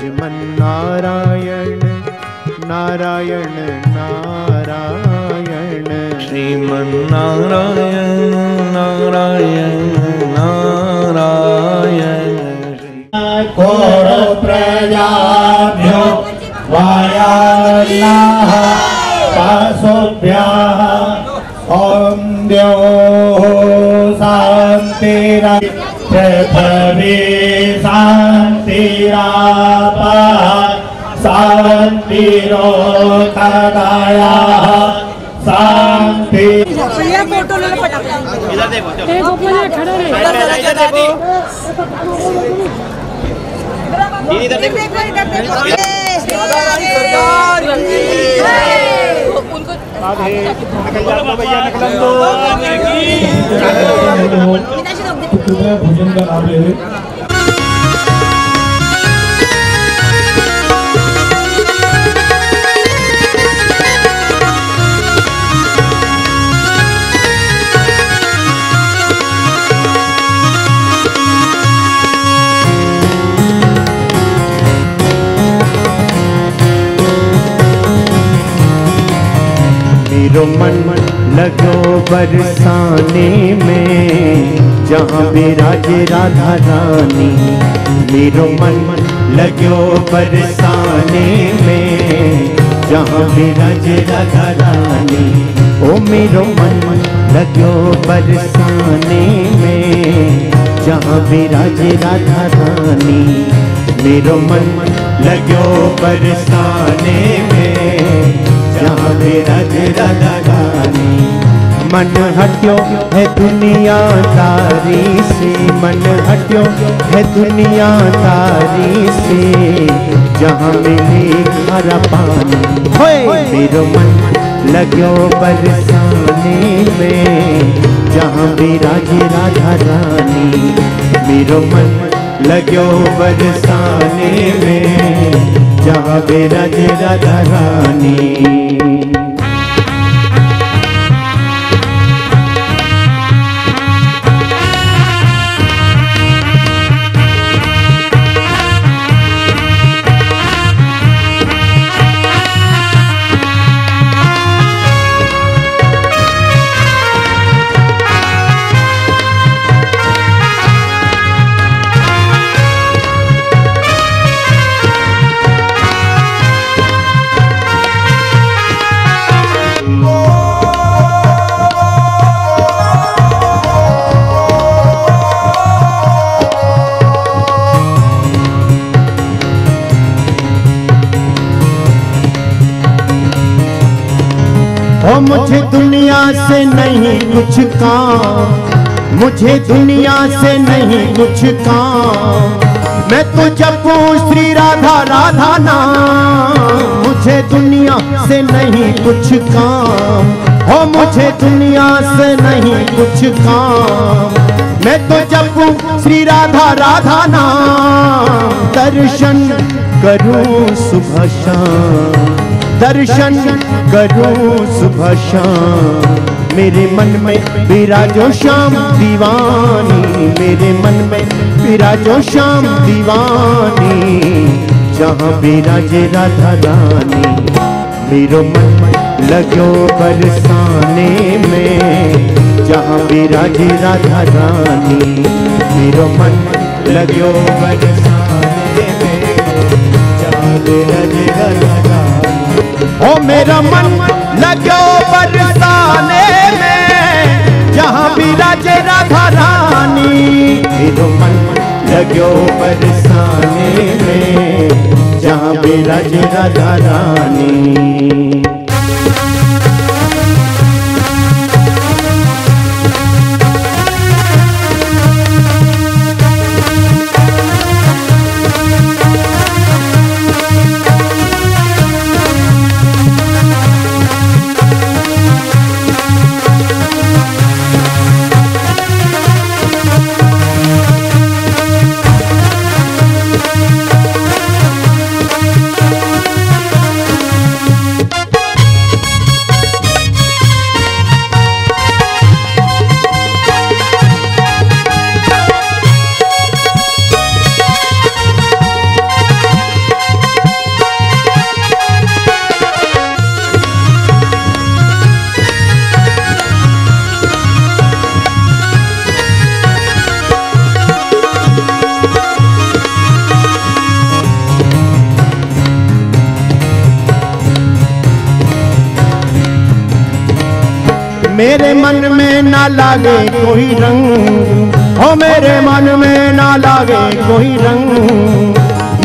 मन नारायण नारायण नारायण श्रीमन नारायण नारायण नारायण कोण प्रजाभ्यो वायाल्लाह पासोभ्यः ओम द्यो शांतिरा पृथ्वी शांतिरापः शांतिरोषधयः शांति। ये फोटो ले लो फटाफट। इधर देखो खड़े रहे। इधर देखो भोजन का लाभ ले। मेरो मन लगो बरसाने में जहाँ विराजे राधा रानी। मेरो मन लगो बरसाने में जहाँ विराजे राधा रानी। ओ मेरो मन लगो बरसाने में जहाँ विराजे राधा रानी। मेरो मन लगो बरसाने में जहाँ विराजे राधा रानी। मन हट्यो है दुनियादारी से, मन हट्यो है दुनियादारी से जहाँ मिले खारा पानी। मेरो मन लगो बरसाने में जहाँ विराजे राधा रानी। मेरो मन लगो बरसाने में जहाँ विराजे राधा रानी। ओ मुझे दुनिया से नहीं कुछ काम, मुझे दुनिया से नहीं कुछ काम। मैं तो जपूं श्री राधा राधा नाम। मुझे दुनिया से नहीं कुछ काम, ओ मुझे दुनिया से नहीं कुछ काम। मैं तो जपूं श्री राधा राधा नाम। दर्शन करूं सुबह शाम, दर्शन करूं सुबह शाम। मेरे मन में विराजो श्याम दीवानी, मेरे मन में विराजो श्याम दीवानी जहाँ विराजे राधा रानी। मेरो मन लगो बरसाने में जहाँ विराजे राधा रानी। मेरो मन लगो बरसाने में जहाँ विराजे राधा रानी। ओ मेरा मन लगो बरसाने में जहाँ विराजे राधा रानी। मेरो मन लगो बरसाने में जहाँ विराजे राधा रानी। मेरे मन में ना लागे कोई रंग, हो मेरे मन में ना लागे कोई रंग,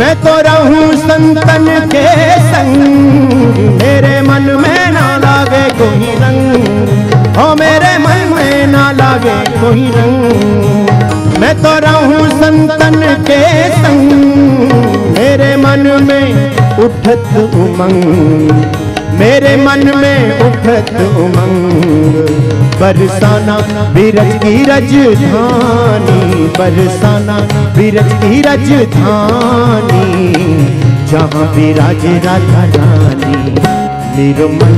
मैं तो रहूं संतन के संग। मेरे मन में ना लागे कोई रंग, हो मेरे मन में ना लागे कोई रंग, मैं तो रहूं संतन के संग। मेरे मन में उठत उमंग, मेरे मन में उठत उमंग, बरसाना बीरज की राजधानी, बरसाना बीरज की राजधानी, जहाँ विराजे राधा रानी। मेरो मन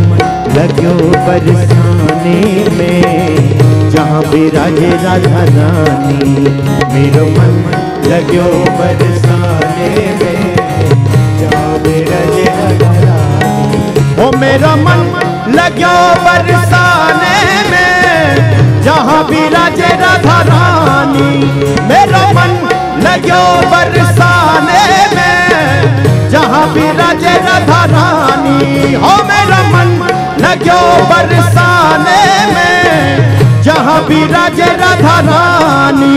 लग्यो बरसाने में, जहाँ विराजे राधा रानी। मेरो मन लग्यो बरसाने में, जहाँ विराजे राधा रानी। ओ मेरा मन लग्यो बरसाने में, जहाँ विराजे राधा रानी। मेरा मन लग्यो बरसाने में, जहाँ विराजे राधा रानी। हो मेरा मन लग्यो बरसाने में, जहाँ विराजे राधा रानी।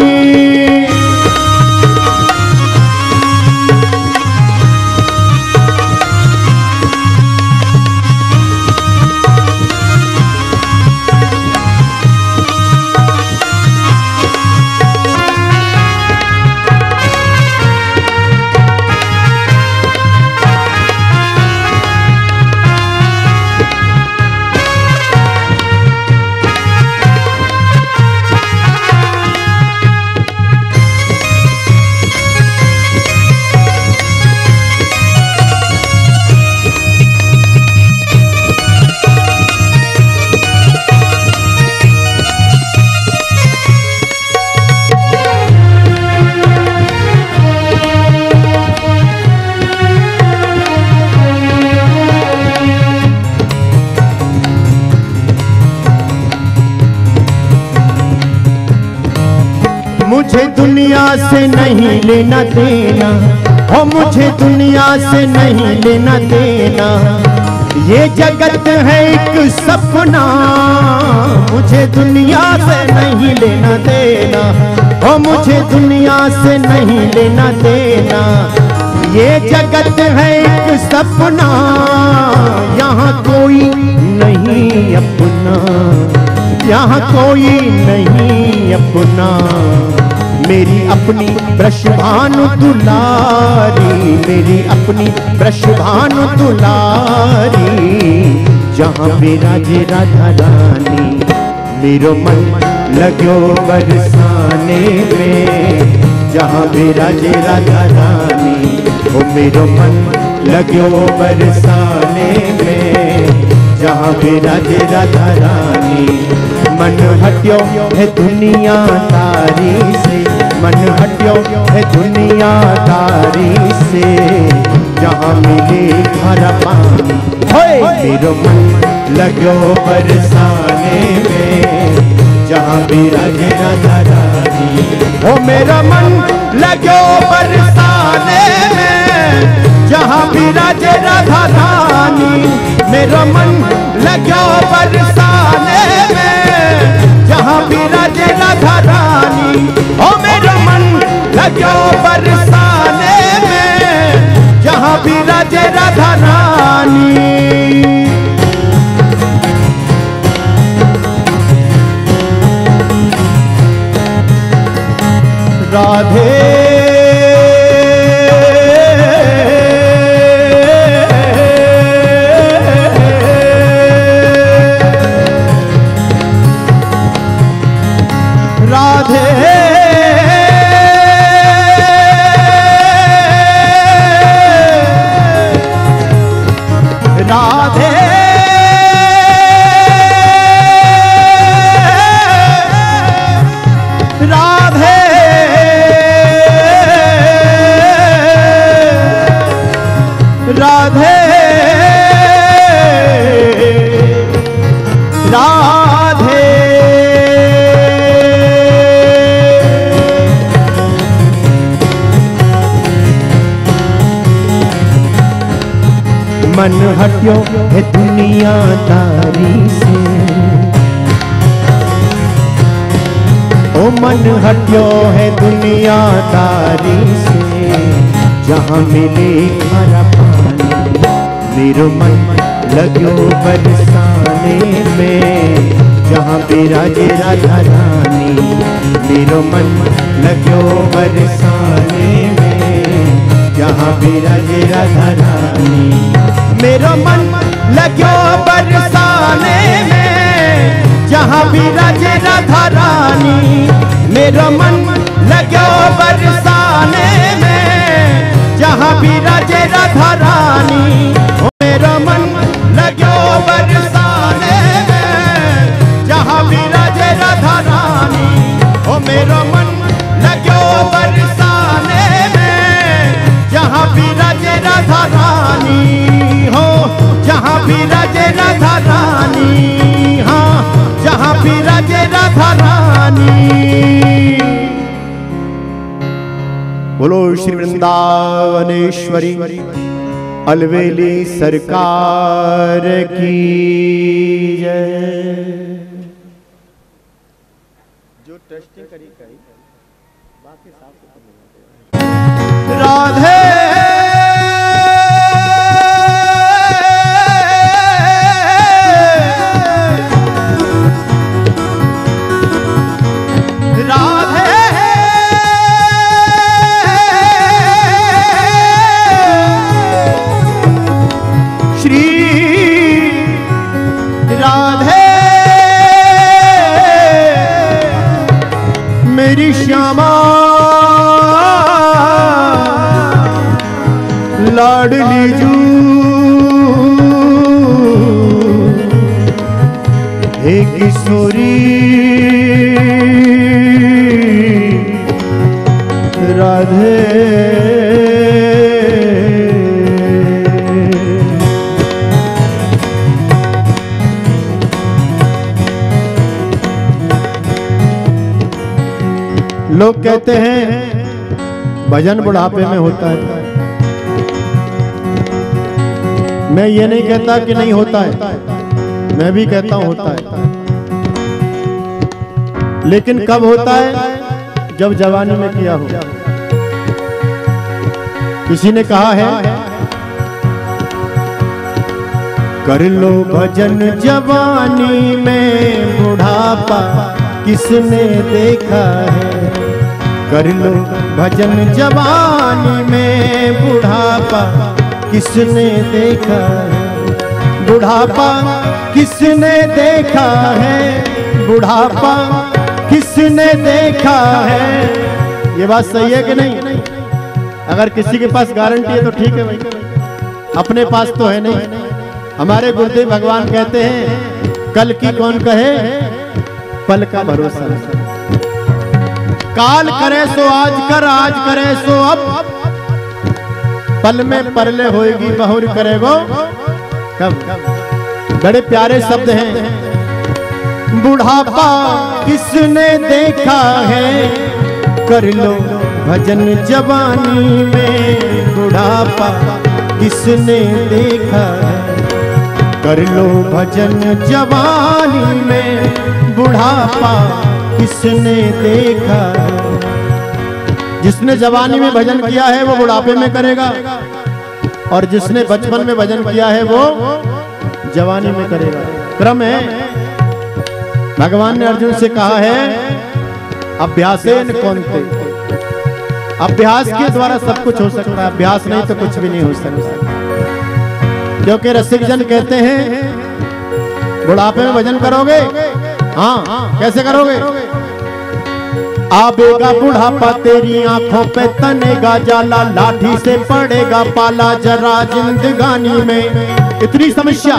मुझे दुनिया से नहीं लेना देना, हो मुझे दुनिया से नहीं लेना देना। ये जगत है एक सपना, मुझे दुनिया से नहीं लेना देना, हो मुझे दुनिया से नहीं लेना देना। ये जगत है एक सपना, यहाँ कोई नहीं अपना, यहाँ कोई नहीं अपना। मेरी अपनी वृषभानु दुलारी, मेरी अपनी वृषभानु दुलारी, जहाँ विराजे राधा रानी। मेरो मन लग्यो बरसाने में, जहाँ विराजे राधा रानी। ओ मेरो मन लग्यो बरसाने में, जहाँ विराजे राधा रानी। मन हट्यो है दुनिया दारी से, मन हट्यो है दुनिया दारी से, जहाँ मिले खारा पानी। मेरो मन लग्यो बरसाने में, जहाँ विराजे राधा रानी। ओ मेरा मन लग्यो बरसाने में, जहाँ विराजे राधा रानी। मेरा मन लग्यो बरसाने में, जहाँ विराजे राधा रानी। ओ मेरा मन लग्यो बरसाने में, जहाँ विराजे राधा रानी। राधे मन हट्यो है दुनियादारी से, मन हटियो है दुनियादारी से, जहाँ मिले खारा पानी मेरो मन लग्यो बरसाने में, जहाँ बिराजे राधा रानी मेरो मन लग्यो बरसाने में, जहाँ बिराजे राधा रानी मेरो मन लग्यो बरसाने में, जहाँ बिराजे राधा रानी मेरो मन लग्यो बरसाने में, जहाँ बिराजे राधा रानी मेरो मन लग्यो बरसाने में, जहाँ बिराजे राधा रानी ओ मेरो मन लग्यो बरसाने में, जहाँ बिराजे राधा रानी हो, जहाँ बिराजे राधा रानी, हाँ जहाँ बिराजे राधा रानी। बोलो श्री वृंदावनेश्वरी अलवेली सरकार की जय। जो टेस्टिंग करी बाकी साफ राधे मेरी श्यामा लाडली जू हे किशोरी राधे लोग कहते हैं भजन बुढ़ापे में होता है। मैं ये नहीं कहता कि नहीं होता है, मैं भी कहता हूं होता है, लेकिन कब होता है? जब जवानी में किया हो। किसी ने कहा है कर लो भजन जवानी में, बुढ़ापा किसने देखा है। कर लो भजन जवानी में, बुढ़ापा किसने देखा है। बुढ़ापा किसने देखा है, बुढ़ापा किसने देखा है। ये बात सही है कि नहीं? अगर किसी के पास गारंटी है तो ठीक है भाई, अपने पास तो है नहीं। हमारे गुरुदेव भगवान कहते हैं कल की कौन कहे, पल का भरोसा नहीं। काल करे सो आज कर, आज करे सो अब, पल में परले होएगी बहुर करेगो कब। बड़े प्यारे शब्द हैं। बुढ़ापा किसने देखा है, कर लो भजन जवानी में। बुढ़ापा किसने देखा है, कर लो भजन जवानी में। बुढ़ापा किसने देखा। जिसने जवानी में भजन किया है वो बुढ़ापे में करेगा, और जिसने बचपन में भजन किया है वो जवानी में करेगा। क्रम है। भगवान ने अर्जुन से कहा है अभ्यासेन कौन्ते, अभ्यास के द्वारा सब कुछ हो सकता है, अभ्यास नहीं तो कुछ भी नहीं हो सकता। क्योंकि रसिक जन कहते हैं बुढ़ापे में भजन करोगे, हाँ कैसे करोगे। आवेगा बुढ़ापा तेरी आंखों पे तनेगा जाला, लाठी से पड़ेगा पाला जरा जिंदगानी में। इतनी समस्या,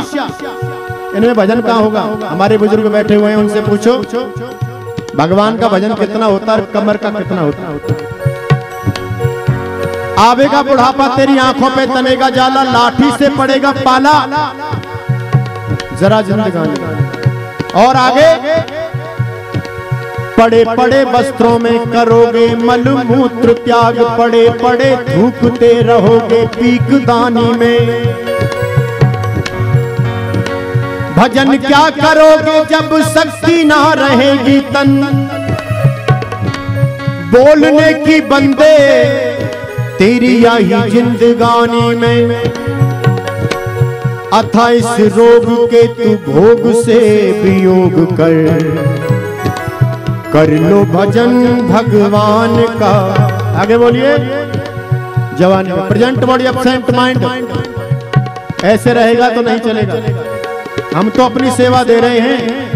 इनमें भजन कहाँ होगा। हमारे बुजुर्ग बैठे हुए हैं, उनसे पूछो भगवान का भजन कितना होता है, कमर का कितना होता है। आवेगा बुढ़ापा तेरी आंखों पे तनेगा जाला, लाठी से पड़ेगा पाला जरा जिंदगानी। और आगे पड़े पड़े वस्त्रों में करोगे मल मूत्र त्याग, पड़े पड़े थूकते रहोगे पीक दानी में। भजन क्या करोगे जब शक्ति ना रहेगी तन, बोलने की बंदे तेरी यही जिंदगानी में, अथा इस रोग के तू भोग से वियोग कर लो भजन भगवान का। आगे बोलिए। जवानी में प्रेजेंट बॉडी एब्सेंट माइंड, ऐसे रहेगा तो नहीं चलेगा। हम तो अपनी सेवा दे रहे हैं,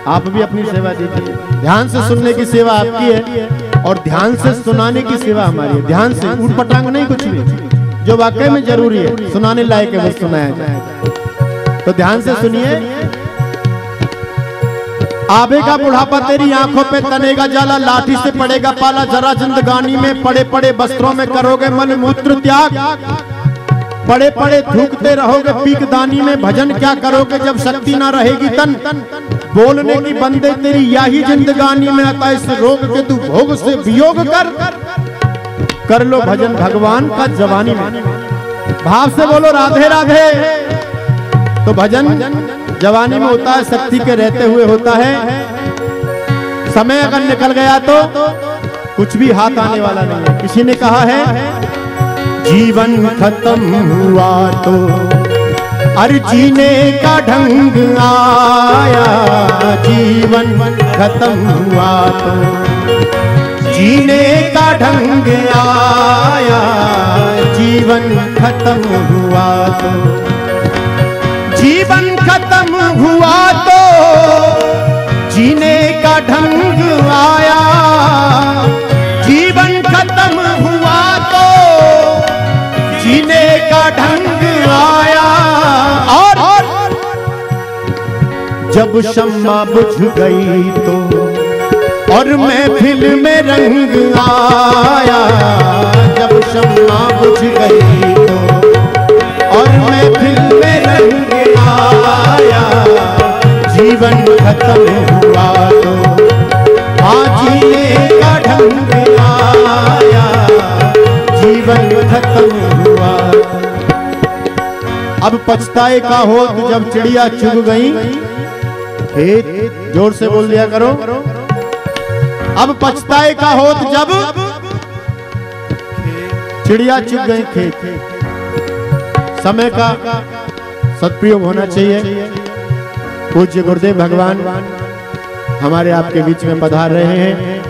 आप भी अपनी सेवा दीजिए। ध्यान से सुनने की सेवा आपकी है और ध्यान से सुनाने की सेवा हमारी है। ध्यान से, ऊट पटांग नहीं, कुछ भी जो वाकई में जरूरी है, सुनाने लायक है बस सुनाया जाए। तो ध्यान से सुनिए। आवेगा बुढ़ापा तेरी आंखों पे तनेगा जाला, लाठी से पड़ेगा पाला, जरा जिंदगानी में पड़े पड़े वस्त्रों में करोगे मल मूत्र त्याग, पड़े पड़े थूकते रहोगे पीक दानी में, भजन क्या करोगे जब शक्ति ना रहेगी तन। बोलने की बंदे तेरी यही जिंदगानी में, आता इस रोग के तू भोग से वियोग कर लो भजन भगवान का जवानी में। भाव से बोलो राधे राधे। तो भजन जवानी में होता है, शक्ति के रहते हुए होता है। समय अगर निकल गया तो कुछ भी हाथ आने वाला नहीं है। किसी ने कहा है जीवन खत्म हुआ तो अरे जीने का ढंग आया, जीवन खत्म हुआ तो जीने का ढंग आया, जीवन खत्म हुआ तो जीवन खत्म हुआ तो जीने का ढंग आया, जीवन खत्म हुआ तो जीने का ढंग आया। और जब शम्मा बुझ गई तो और महफिल में रंग आया, जब शम्मा बुझ गई तो और महफिल में रंग आया, जीवन खत्म हुआ तो जीने का ढंग आया, जीवन खत्म हुआ। अब पछताए का हो तो जब चिड़िया चुग गई खेत, जोर से बोल दिया करो। अब पछताए का हो तो जब चिड़िया चुग गई खेत। समय का सदुपयोग होना चाहिए। पूज्य गुरुदेव भगवान हमारे आपके बीच में पधार रहे हैं।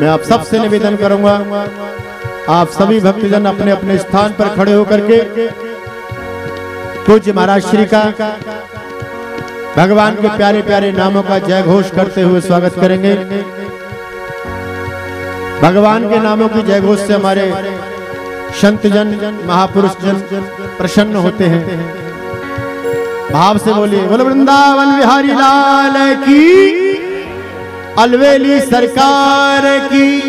मैं आप सबसे निवेदन करूंगा, आप सभी भक्तजन अपने अपने स्थान पर खड़े होकर के पूज्य महाराज श्री का भगवान के प्यारे प्यारे नामों का जय घोष करते हुए स्वागत करेंगे। भगवान के नामों की जय घोष से हमारे संत जन महापुरुष जन प्रसन्न होते हैं। भाव से बोलिए बोलो वृंदावन बिहारी लाल की, अलवेली सरकार की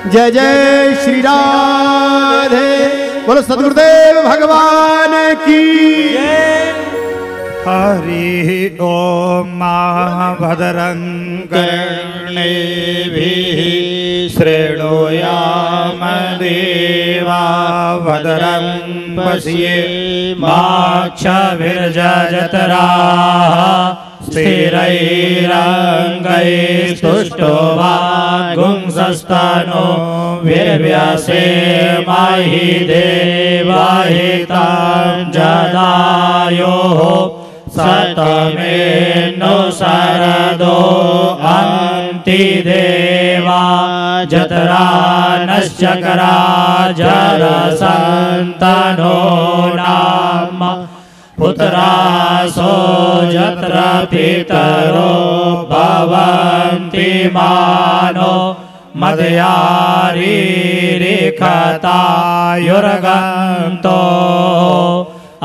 जय जय श्री राधे। बोलो सद्गुरुदेव भगवान की हरि ओम भद्रं कर्णेभिः शृणुयाम देवा भद्रं पश्येमाक्षभिर्जत्राः स्थिरैरङ्गैस्तुष्टुवागुंसस्तनो वीर्यसेमाहि देवाहितं जदायोः सतमेनो शरदो अन्तिदेवा जतरा नश्चकरा जरसन्तनो नाम पुत्रासो जत्र पितरो भवन्ति मानो मदयारीरिखतायुर्गन्तो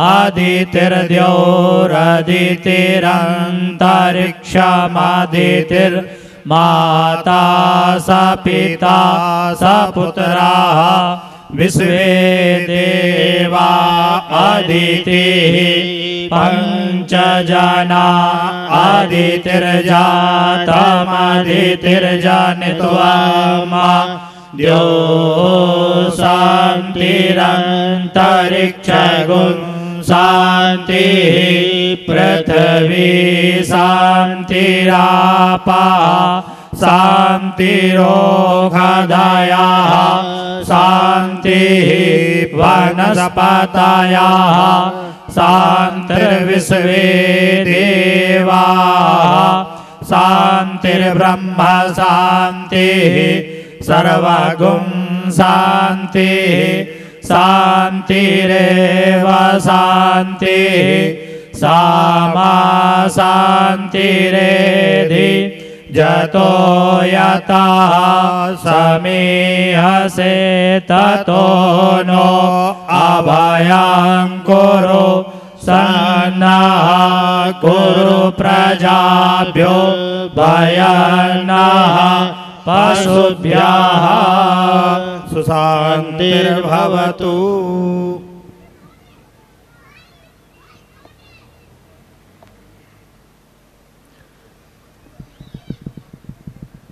आदितिर्द्योरदितिरन्तरिक्षमादितिर्माता स पिता स पुत्राः विश्वे देवा अदितिः पञ्चजना अदितिर्जातमदितिर्जनित्वा द्यो शान्तिरन्तरिक्षगुं शान्तिः पृथ्वी शान्तिरापः शान्तिरोषधयः शान्तिः वनस्पतयः शान्तिर्विश्वे देवाः शान्तिर्ब्रह्म शान्तिः सर्वगुण शान्तिः शान्तिरेव शान्तिः सामा शान्तिरेधि जतो यथा समीहसे ततो नो अभयं कुरु सन्नः कुरु प्रजाभ्यो भयन्नः पशुभ्यः सुशान्तिर्भवतु।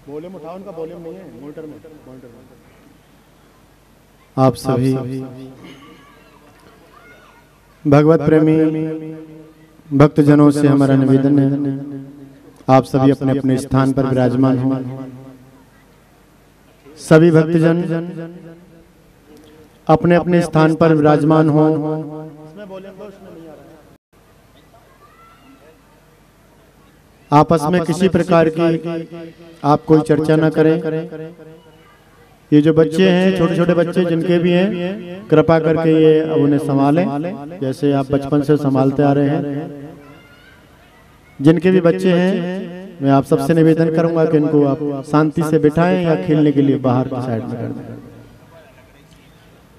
वॉल्यूम उठाओ, उनका वॉल्यूम नहीं है मॉनिटर में। आप सभी भगवत प्रेमी भक्तजनों से हमारा निवेदन है, आप सभी अपने अपने स्थान पर विराजमान हो। सभी भक्तजन अपने अपने स्थान पर विराजमान हो। आपस में किसी प्रकार की आप कोई चर्चा न करें। ये जो बच्चे हैं, छोटे छोटे बच्चे जिनके भी हैं, कृपा करके ये उन्हें संभालें जैसे आप बचपन से संभालते आ रहे हैं। जिनके भी बच्चे हैं, मैं आप सबसे निवेदन करूंगा कि इनको आप शांति से बिठाएं या खेलने के लिए बाहर की साइड में कर दें।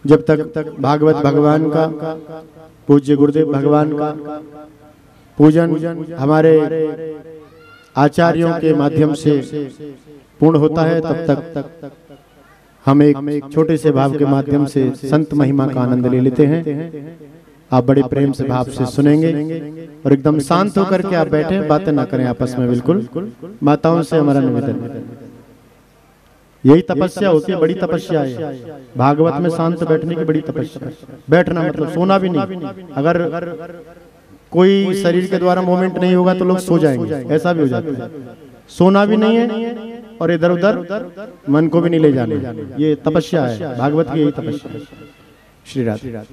जब तक भागवत भगवान का, पूज्य गुरुदेव भगवान का पूजन हमारे आचार्यों के माध्यम से पूर्ण होता है, तब तक हम एक छोटे से भाव के माध्यम से संत महिमा का आनंद ले लेते हैं। आप बड़े प्रेम से भाव से सुनेंगे और एकदम शांत होकर के आप बैठे, बातें ना करें आपस में। बिल्कुल माताओं से हमारा निवेदन, यही तपस्या होती है, बड़ी तपस्या है भागवत में, शांत बैठने की बड़ी तपस्या। बैठना मतलब सोना भी नहीं। अगर कोई शरीर के द्वारा मूवमेंट नहीं होगा तो लोग सो जाएंगे, ऐसा भी हो जाता है। सोना भी नहीं है और इधर उधर मन को भी नहीं ले जाने। ये तपस्या है, भागवत की यही तपस्या है। श्री राधे।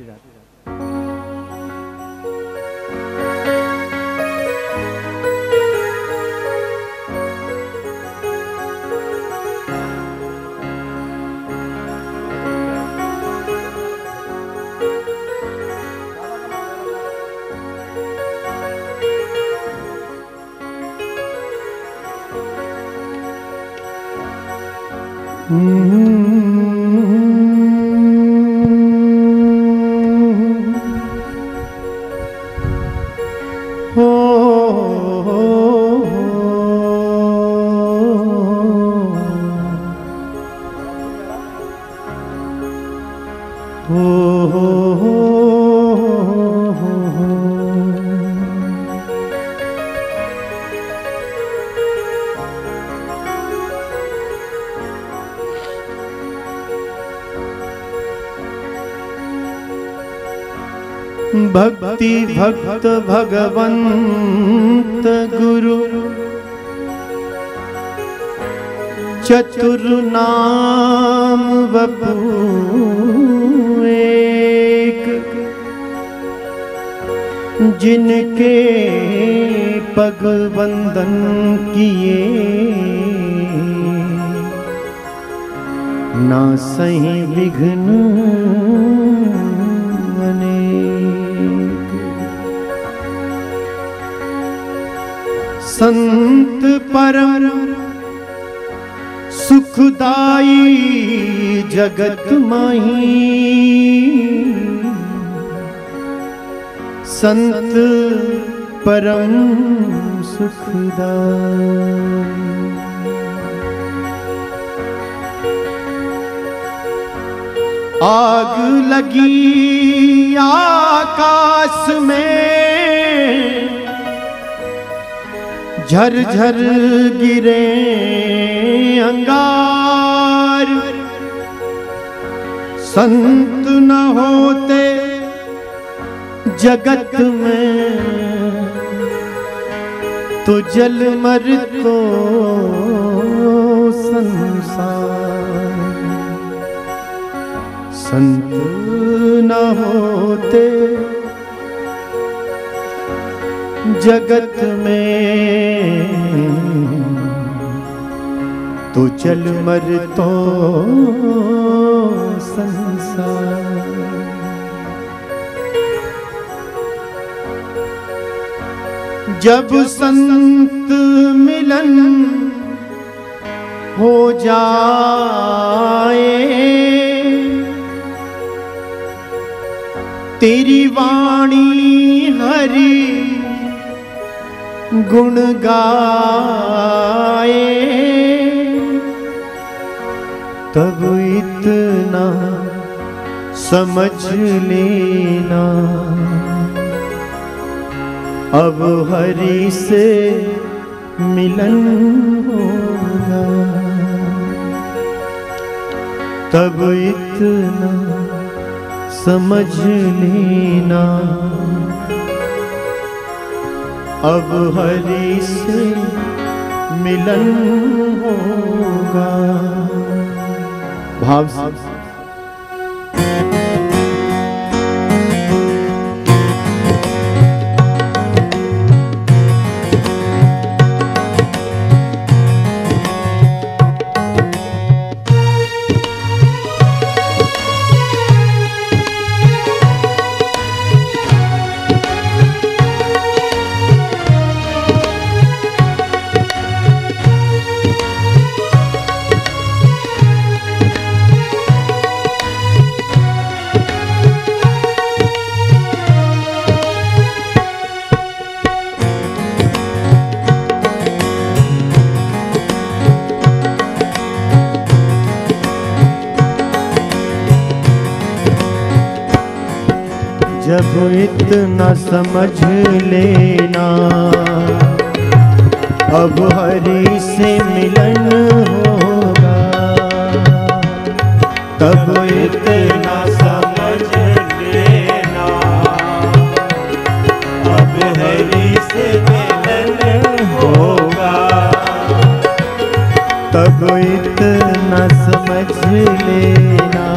भक्ति भक्त भगवंत गुरु चतुर नाम वपु एक, जिनके पग बंदन किए ना सही विघ्न संत परम सुखदाई जगत माही, संत परम सुखदाई। आग लगी आकाश में, झरझर गिरे अंगार, संत न होते जगत में तो जल मर को संसार। संत न होते जगत में तो चल मर तो संसार। जब संत मिलन हो जाए तेरी वाणी हरि गुण गाए तब इतना समझ लेना अब हरि से मिलन होगा। तब इतना समझ लेना अब हरि से मिलन होगा। भाव से जब इतना समझ लेना अब हरि से मिलन होगा। तब इतना समझ लेना अब हरि से मिलन होगा। तब इतना समझ लेना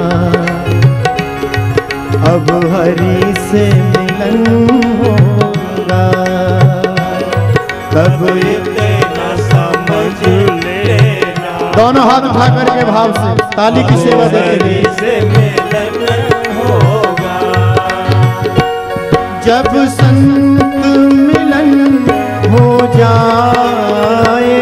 अब हरि से मिलन होगा। तब इतना समझ लेना। दोनों हाथ उठा करके भाव से ताली की सेवा देते से मिलन होगा। जब संत मिलन हो जाए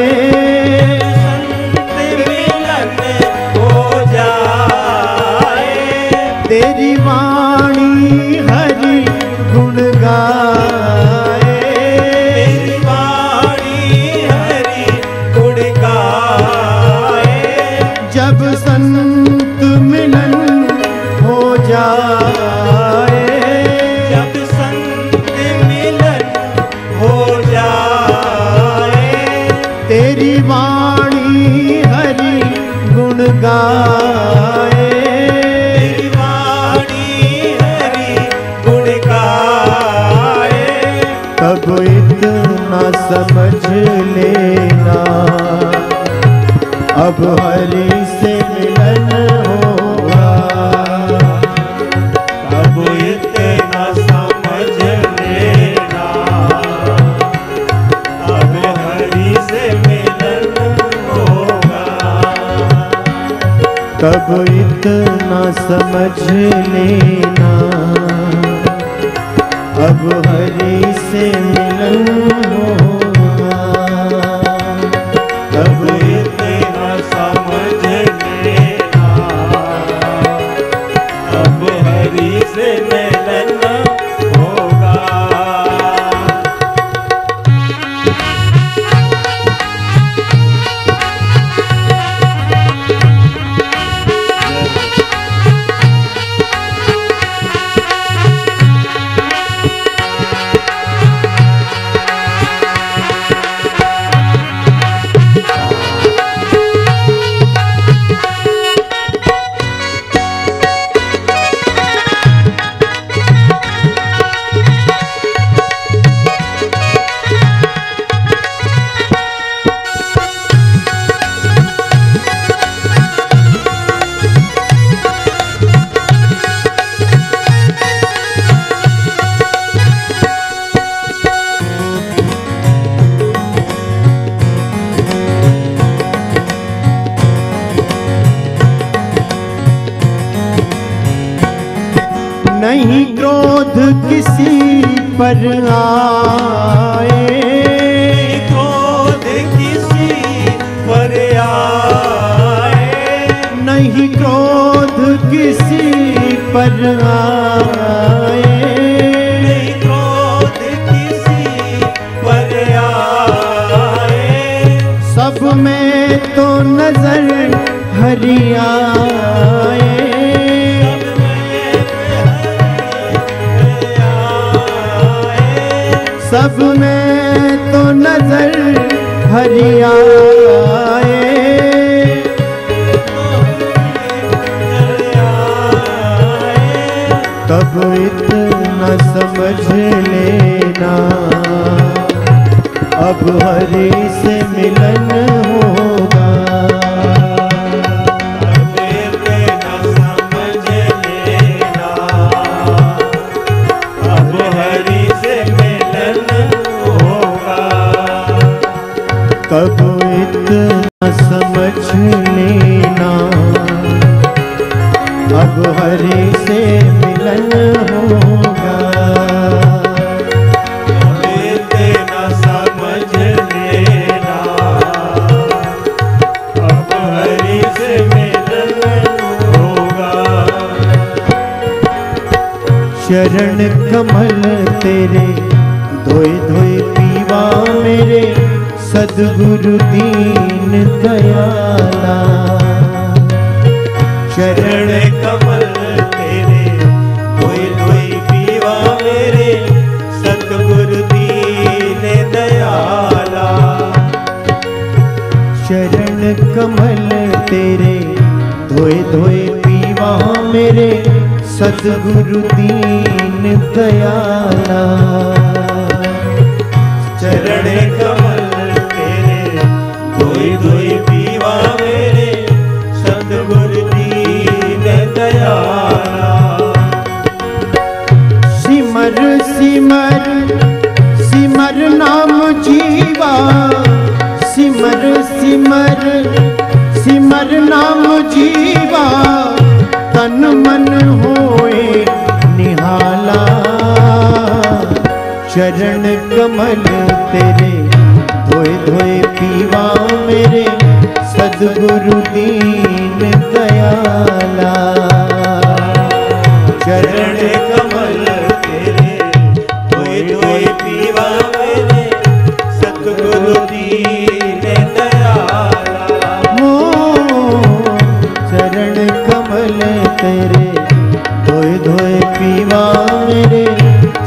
तेरी वाणी हरि गुण गाए। तेरी वाणी हरि गुण गाए। जब संत मिलन हो जाए जब संत मिलन हो जाए तेरी वाणी हरि गुण गाए। तब इतना समझ लेना अब हरि से मिलन होगा। तब इतना समझ लेना अब हरि से मिलन होगा। तब इतना समझ लेना अब हरि से मिलन होगा। तब इतना समझ लेना अब हरि से मिलन होगा। नहीं क्रोध किसी पर आए, क्रोध किसी पर आए, नहीं क्रोध किसी पर आए, नहीं क्रोध किसी पर आए, सब में तो नजर हरि आए, सब में तो नजर हरि आए, तब इतना समझ लेना अब हरि से मिलन होगा, अब इतना समझ लेना अब हरि से मिलन होगा, तब इतना समझ लेना अब हरि से मिलन होगा, अब इतना समझ लेना अब हरि से मिलन होगा, चरण कमल तेरे धोए धोए पीवा मेरे सद्गुरु दीन दयाला, चरण कमल तेरे धोए धोए पीवा मेरे सतगुरु दीन दयाला, चरण कमल तेरे धोए धोए पीवा मेरे सद्गुरु दीन दयाला, चरण कमल तेरे धोए धोए पीवा मेरे सतगुरु दीन दयाला, सिमर सिमर सिमर नाम जीवा, सिमर सिमर सिमर नाम जीवा, तन मन होए निहाला, चरण कमल तेरे धोए धोए पीवा मेरे सद्गुरु दीन दयाला, चरण कमल तेरे धोए धोए पीवा मेरे सतगुरु दीन दयाला, हो चरण कमल तेरे धोए धोए पीवा मेरे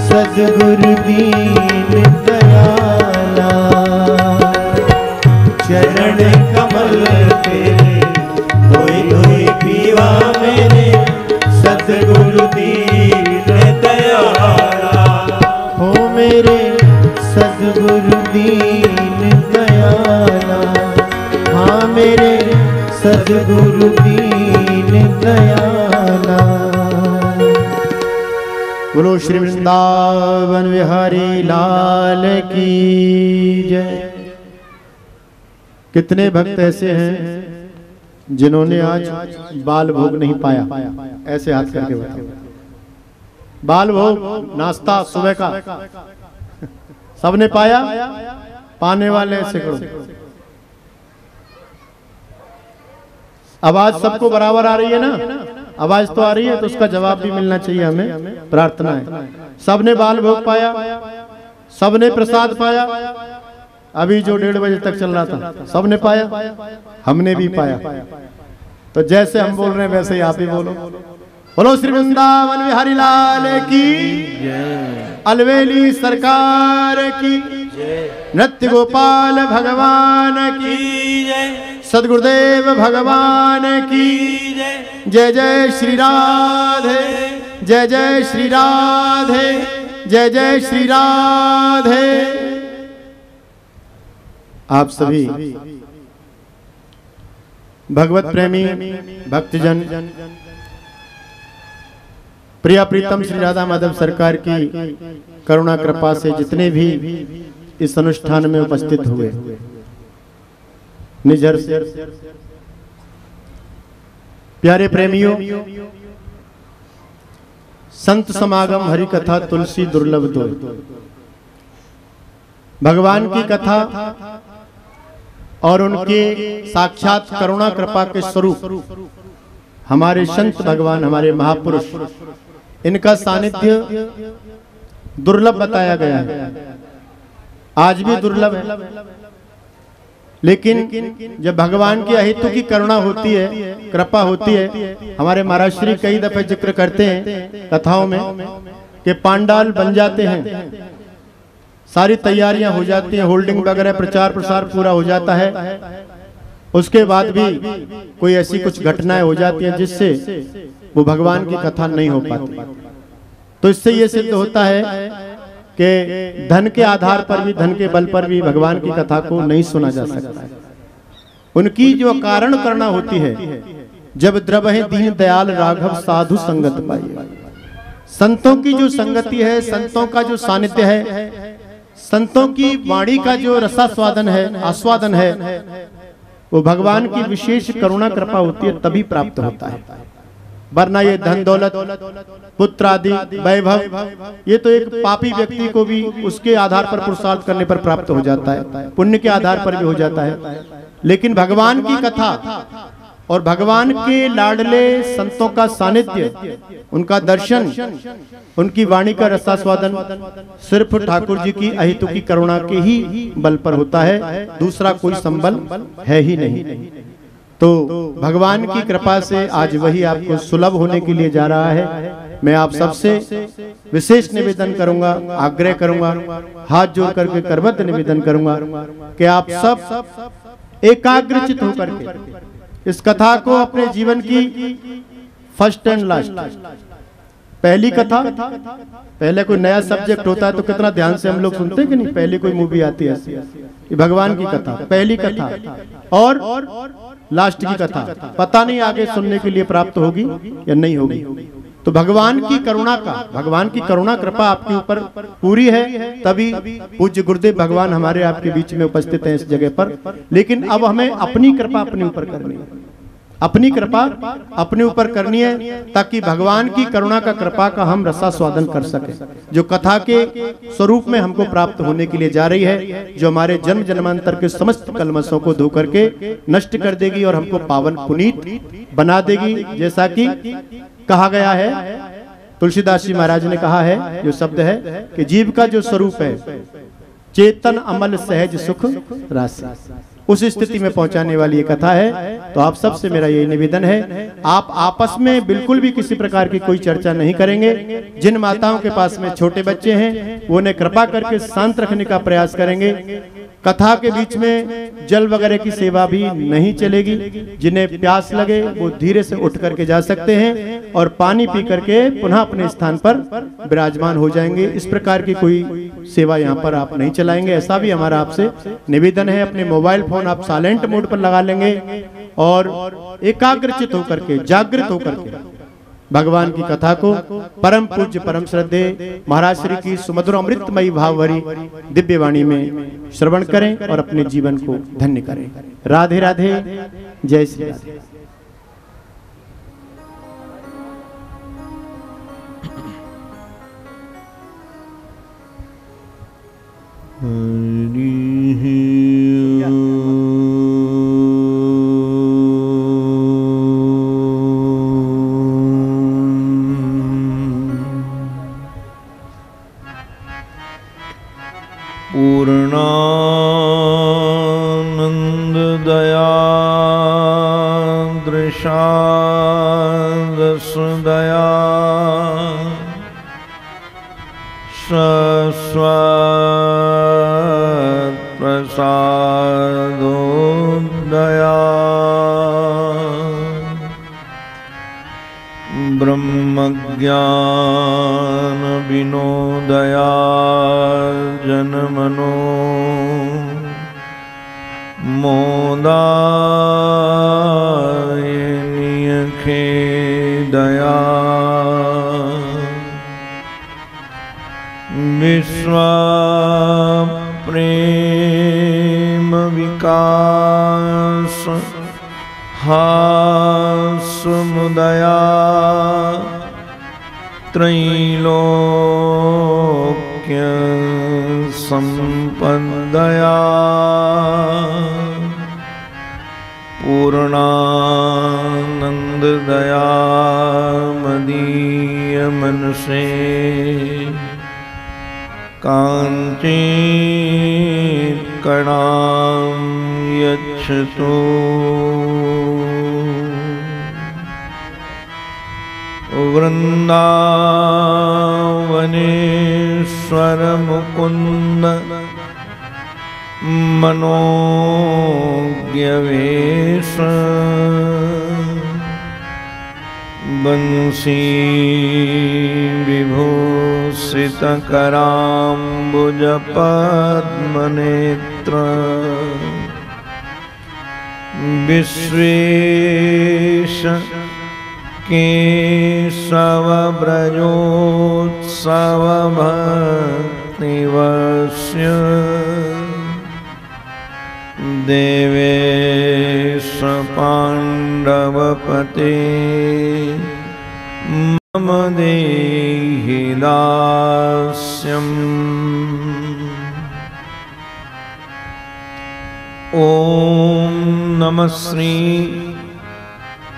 सद्गुरु दीन दयाला, चरण कमल तेरे धोए धोए पीवा मेरे सतगुरु दीन दयाला, हो मेरे सद्गुरु दीन दयाला, हाँ मेरे सद्गुरु दीन दयाला। बोलो श्री वृंदावन बिहारी लाल की जय। कितने भक्त ऐसे हैं जिन्होंने आज बाल भोग नहीं पाया? ऐसे हाथ करके बताओ। बाल भोग नाश्ता सुबह का सबने पाया? पाने वाले ऐसे करो। आवाज सबको बराबर आ रही है ना? आवाज तो आ रही है, तो उसका जवाब भी मिलना चाहिए हमें। प्रार्थना है सबने बाल भोग पाया, सबने प्रसाद पाया। अभी जो 1:30 बजे तक चल रहा था सबने पाया, हमने भी पाया। तो जैसे हम बोल रहे हैं वैसे ही आप ही बोलो। बोलो श्री वृंदावन बिहारी लाल की, अलवेली सरकार की, नृत्य गोपाल भगवान की, सदगुरुदेव भगवान की जय। जय श्री राधे, जय जय श्री राधे, जय जय श्री राधे। आप सभी भगवत प्रेमी भक्तजन, प्रिया प्रीतम श्री राधा माधव सरकार की करुणा कृपा से जितने भी इस अनुष्ठान में उपस्थित हुए, निझर से प्यारे प्रेमियों, संत समागम हरि कथा तुलसी दुर्लभ दो। भगवान की कथा और उनके साक्षात करुणा कृपा के स्वरूप हमारे संत भगवान, हमारे महापुरुष, इनका सानिध्य दुर्लभ बताया गया है। आज भी दुर्लभ है, लेकिन जब भगवान की अहेतु की करुणा होती है, कृपा होती है, हमारे महाराज श्री कई दफे जिक्र करते हैं कथाओं में कि पांडाल बन जाते हैं, सारी तैयारियां हो जाती हैं, होल्डिंग वगैरह प्रचार प्रसार पूरा हो जाता है, उसके बाद भी कोई ऐसी कुछ घटनाएं हो जाती हैं जिससे वो भगवान की कथा नहीं हो पाती। तो इससे ये सिद्ध होता है कि धन के आधार पर भी, धन के बल पर भी भगवान की कथा को नहीं सुना जा सकता है। उनकी जो कारण करना होती है, जब द्रवहि दीन दयाल राघव साधु संगत पाई। संतों की जो संगति है, संतों का जो सानिध्य है, संतों की वाणी का जो रसास्वादन है, आस्वादन है, वो भगवान की विशेष करुणा कृपा होती है, तभी प्राप्त होता है। वरना ये धन दौलत, पुत्र आदि, वैभव, ये तो एक पापी व्यक्ति को भी उसके आधार पर पुरुषार्थ करने पर प्राप्त हो जाता है, पुण्य के आधार पर भी हो जाता है। लेकिन भगवान की कथा और भगवान के लाडले संतों का सानिध्य, उनका दर्शन, उनकी वाणी का रसास्वादन सिर्फ ठाकुर जी की अहेतु की करुणा के ही बल पर होता है, दूसरा कोई संबल है ही नहीं। तो भगवान की कृपा से आज वही आपको सुलभ होने के लिए जा रहा है। मैं आप सबसे विशेष निवेदन करूंगा, आग्रह करूंगा, हाथ जोड़ करके करबद्ध निवेदन करूंगा कि आप सब एकाग्रचित होकर के इस कथा को अपने जीवन की फर्स्ट एंड लास्ट, पहली कथा, पहले कोई नया सब्जेक्ट होता है तो कितना ध्यान से हम लोग सुनते हैं कि नहीं। पहले कोई मूवी आती है, ये भगवान की कथा, पहली कथा और लास्ट की कथा, पता नहीं आगे सुनने के लिए प्राप्त होगी या नहीं होगी। तो भगवान की करुणा का, भगवान की करुणा कृपा आपके ऊपर पूरी है, तभी पूज्य गुरुदेव भगवान हमारे आपके बीच में उपस्थित हैं इस जगह पर। लेकिन अब हमें अपनी कृपा अपने ऊपर करनी है, अपनी कृपा अपने ऊपर करनी है, ताकि भगवान की करुणा का, कृपा का हम रसास्वादन कर सके, जो कथा के स्वरूप में हमको प्राप्त होने के लिए जा रही है, जो हमारे जन्म जन्मांतर के समस्त कलमशों को धो करके नष्ट कर देगी और हमको पावन पुनीत बना देगी। जैसा कि कहा गया है, तुलसीदास जी महाराज ने कहा है, जो शब्द है कि जीव का जो स्वरूप है चेतन अमल सहज सुख राशि, उस स्थिति में पहुंचाने वाली ये कथा है। तो आप सबसे मेरा यही निवेदन है, आप आपस में बिल्कुल भी किसी प्रकार की कोई चर्चा नहीं करेंगे। जिन माताओं के पास में छोटे बच्चे हैं वो उन्हें कृपा करके शांत रखने का प्रयास करेंगे। कथा के बीच में जल वगैरह की सेवा भी नहीं चलेगी। जिन्हें प्यास लगे वो धीरे से उठ करके जा सकते हैं और पानी पी करके पुनः अपने स्थान पर विराजमान हो जाएंगे। इस प्रकार की कोई सेवा यहाँ पर आप नहीं चलाएंगे, ऐसा भी हमारा आपसे निवेदन है। अपने मोबाइल फोन आप साइलेंट मोड पर लगा लेंगे और एकाग्रचित होकर के, जागृत होकर के भगवान की कथा को परम पूज्य परम श्रद्धे महाराज श्री की सुमधुर अमृतमयी भाव भरी दिव्य वाणी में श्रवण करें और अपने जीवन को धन्य करें। राधे राधे, जय श्री राधे। पूर्णानंद दया दृशा दस दया शाश्वत प्रसादो दया ब्रह्मज्ञान विनोदया जनमनो मोदायनीय खेदया विश्व प्रेम विकास हासमुदया त्रैलोक्य संपदया पूर्णानंद दया मदीय मनसे कांचित् कणां यच्छतु। वृंदावनेश्वर मुकुंद मनोज्ञवेश बंसी विभूषित कराम्बुज पद्मनेत्र विश्वेश केशव ब्रजोत्सव भक्तिवश्य देवेश पांडवपते मम देहि दास्यम्। ओम नमः श्री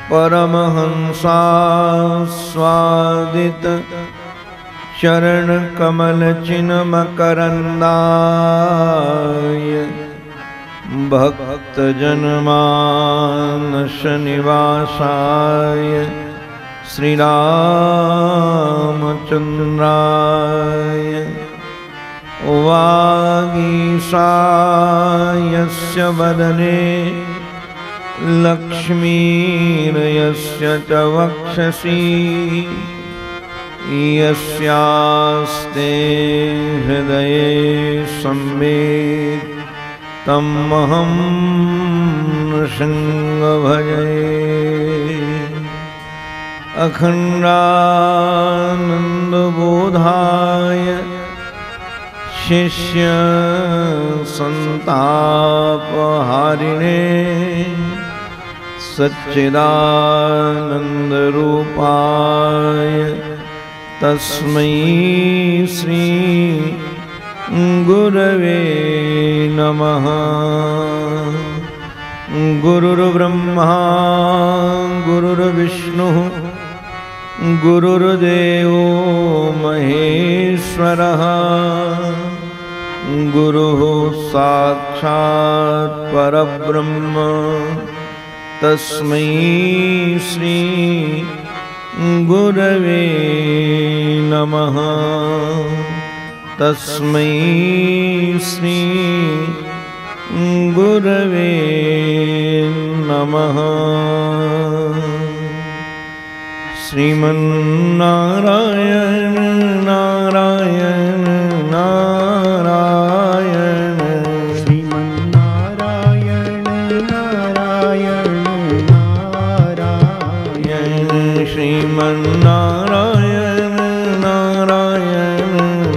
परमहंसास्वादित चरण कमल चिन्मकरन्दाय भक्त जनमानस निवासाय श्री रामचंद्राय वागीशायस्य वदने लक्ष्मीर्यस्य च वक्षसि यस्यास्ते हृदये संवेद तमहं नृसिंह भजे। अखंडानंदबोधाय शिष्य संतापहारिणे सच्चिदानंद रूपाय तस्मै श्री गुरवे नमः। गुरुर्ब्रह्मा गुरुर्विष्णुः गुरुर्देवो महेश्वरः गुरुः साक्षात् परब्रह्म तस्मै श्री गुरवे नमः। तस्मै श्री गुरवे नमः। श्रीमन्नारायण नारायण नारायण श्रीमन्नारायण नारायण नारायण श्रीमन्नारायण नारायण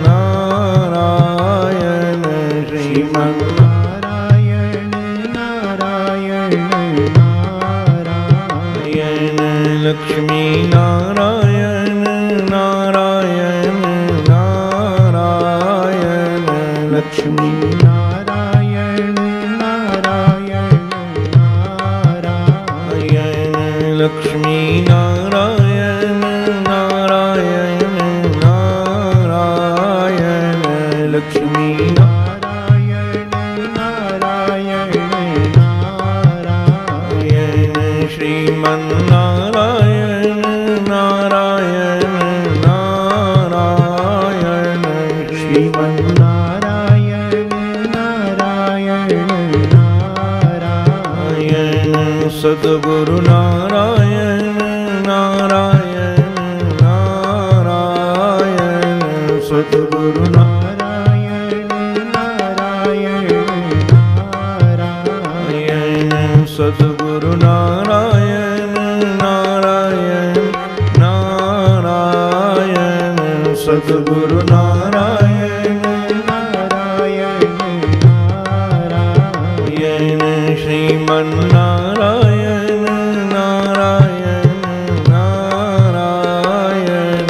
नारायण श्रीमन्नारायण नारायण नारायण लक्ष्मी नारायण नारायण नारायण लक्ष्मी नारायण नारायण नारायण लक्ष्मी नारायण नारायण नारायण लक्ष्मी नारायण नारायण नारायण श्रीमन्नारायण नारायण नारायण श्रीमन्नारायण नारायण नारायण सद्गुरु नारायण नारायण नारायण सद्गुरु नारायण नारायण नारायण सद्गुरु नारायण नारायण नारायण सद्गुरु नारायण नारायण नारायण श्रीमन्नारायण नारायण नारायण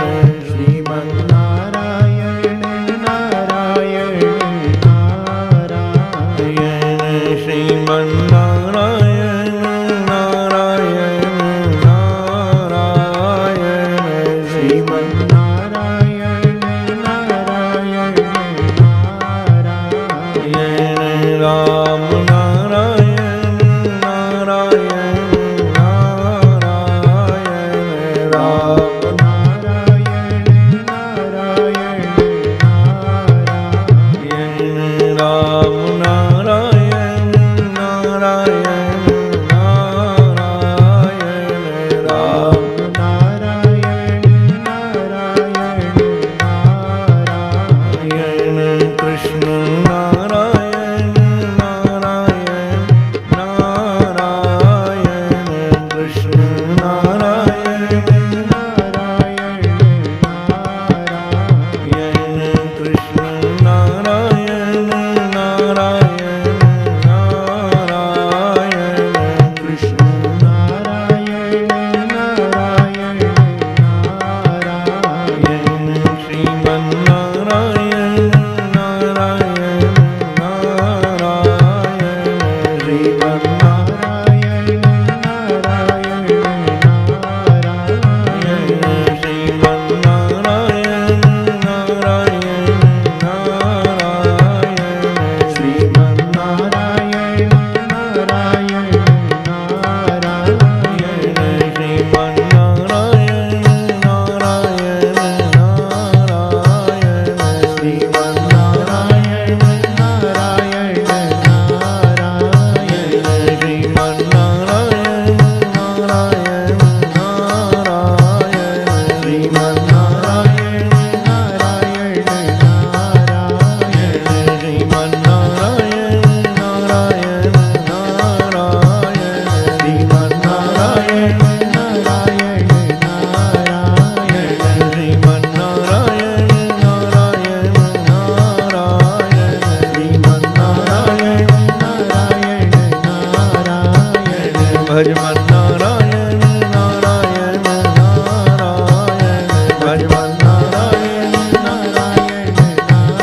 नारायण नारायण नारायण भज मन नारायण नारायण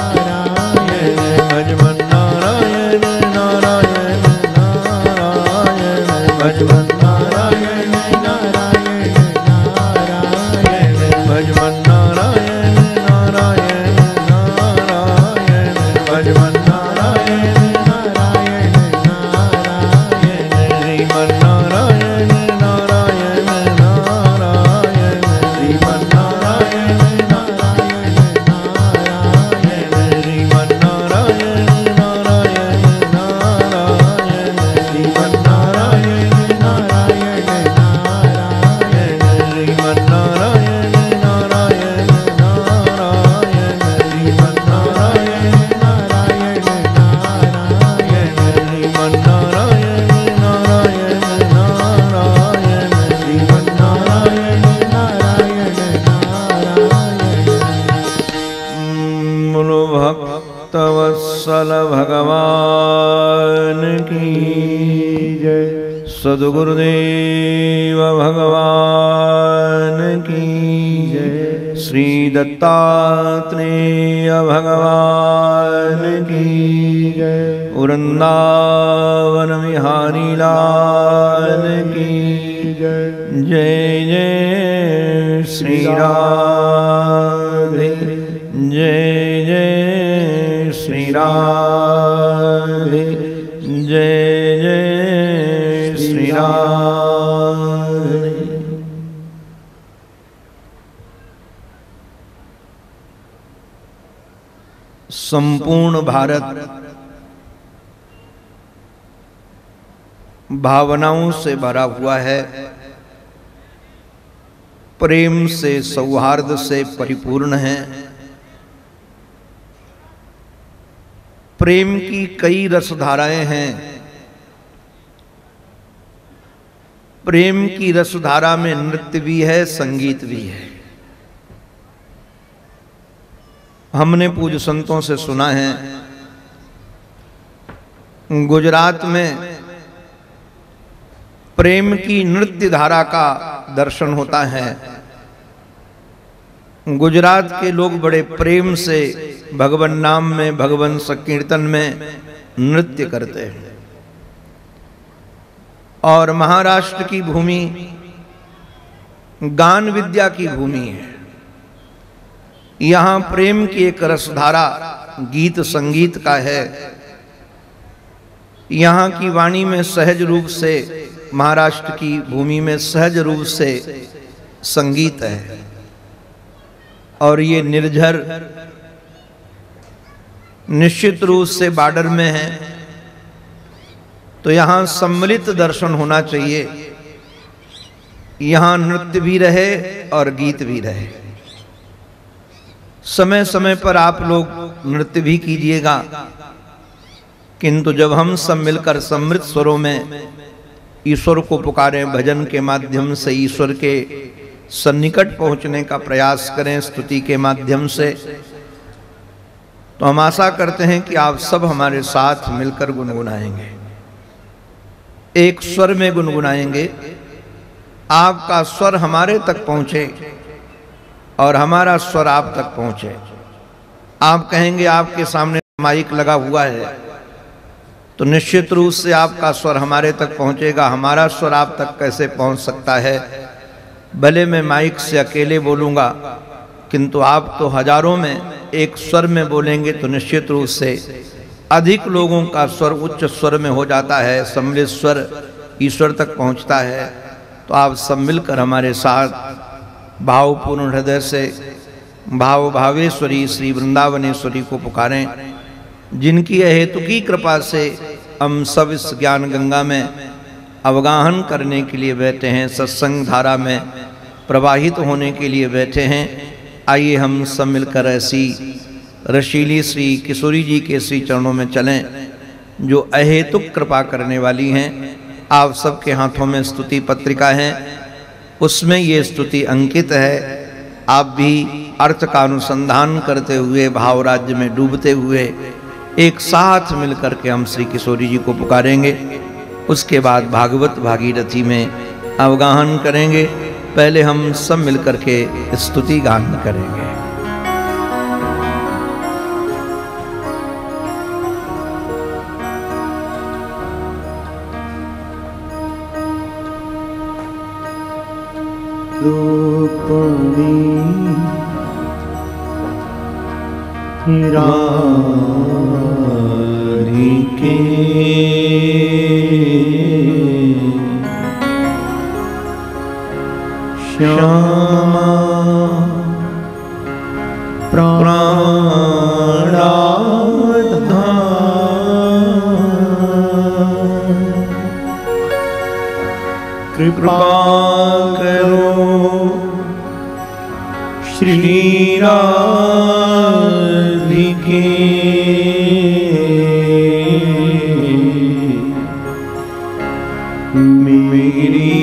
नारायण भज मन नारायण नारायण नारायण भज मन नारायण नारायण नारायण भज मन नारायण नारायण नारायण भज मन नारायण नारायण नारायण श्रीमन नारायण नारायण नारायण श्रीमन नारायण नारायण नारायण श्रीमन नारायण नारायण नारायण श्रीमन नारायण नारायण नारायण श्रीमन नारायण नारायण नारायण श्रीमन नारायण नारायण नारायण श्रीमन नारायण नारायण नारायण श्रीमन नारायण नारायण नारायण। बोलो भक्तवत्सल भगवान की जय, सद्गुरुदेव भगवान की जय, श्री दत्तात्रेय भगवान की जय, वृंदावन विहारी लाल की जय। जय जय श्री राधे, जय जय श्री राधे, जय जय श्री राधे। संपूर्ण भारत भावनाओं से भरा हुआ है, प्रेम से सौहार्द से परिपूर्ण है। प्रेम की कई रसधाराएं हैं। प्रेम की रसधारा में नृत्य भी है, संगीत भी है। हमने पूज्य संतों से सुना है, गुजरात में प्रेम की नृत्य धारा का दर्शन होता है। गुजरात के लोग बड़े प्रेम से भगवान नाम में, भगवान संकीर्तन में नृत्य करते हैं। और महाराष्ट्र की भूमि गान विद्या की भूमि है। यहाँ प्रेम की एक रसधारा गीत संगीत का है। यहाँ की वाणी में सहज रूप से, महाराष्ट्र की भूमि में सहज रूप से संगीत है। और ये निर्झर निश्चित रूप से बॉर्डर में है, तो यहाँ सम्मिलित दर्शन होना चाहिए। यहाँ नृत्य भी रहे और गीत भी रहे। समय समय पर आप लोग नृत्य भी कीजिएगा, किंतु जब हम सब मिलकर समृद्ध स्वरों में ईश्वर को पुकारें, भजन के माध्यम से ईश्वर के सन्निकट पहुंचने का प्रयास करें, स्तुति के माध्यम से, तो हम आशा करते हैं कि आप सब हमारे साथ मिलकर गुनगुनाएंगे, एक स्वर में गुनगुनाएंगे। आपका स्वर हमारे तक पहुंचे और हमारा स्वर आप तक पहुंचे। आप कहेंगे आपके सामने माइक लगा हुआ है, तो निश्चित रूप से आपका स्वर हमारे तक पहुंचेगा। हमारा स्वर आप तक कैसे पहुंच सकता है? भले मैं माइक से अकेले बोलूंगा, किंतु आप तो हजारों में एक स्वर में बोलेंगे, तो निश्चित रूप से अधिक लोगों का स्वर उच्च स्वर में हो जाता है, सम्मिलित स्वर ईश्वर तक पहुंचता है। तो आप सब मिलकर हमारे साथ भावपूर्ण हृदय से भाव भावेश्वरी श्री वृंदावनेश्वरी को पुकारें, जिनकी हेतु की कृपा से हम सब इस ज्ञान गंगा में अवगाहन करने के लिए बैठे हैं, सत्संग धारा में प्रवाहित होने के लिए बैठे हैं। आइए हम सब मिलकर ऐसी रशीली श्री किशोरी जी के श्री चरणों में चलें, जो अहेतुक कृपा करने वाली हैं। आप सबके हाथों में स्तुति पत्रिका है, उसमें ये स्तुति अंकित है। आप भी अर्थ का अनुसंधान करते हुए, भाव राज्य में डूबते हुए एक साथ मिलकर के हम श्री किशोरी जी को पुकारेंगे। उसके बाद भागवत भागीरथी में अवगाहन करेंगे। पहले हम सब मिलकर के स्तुति गान करेंगे। राधिके श्यामा प्राणाधार कृपा करो श्री राधिके मेरी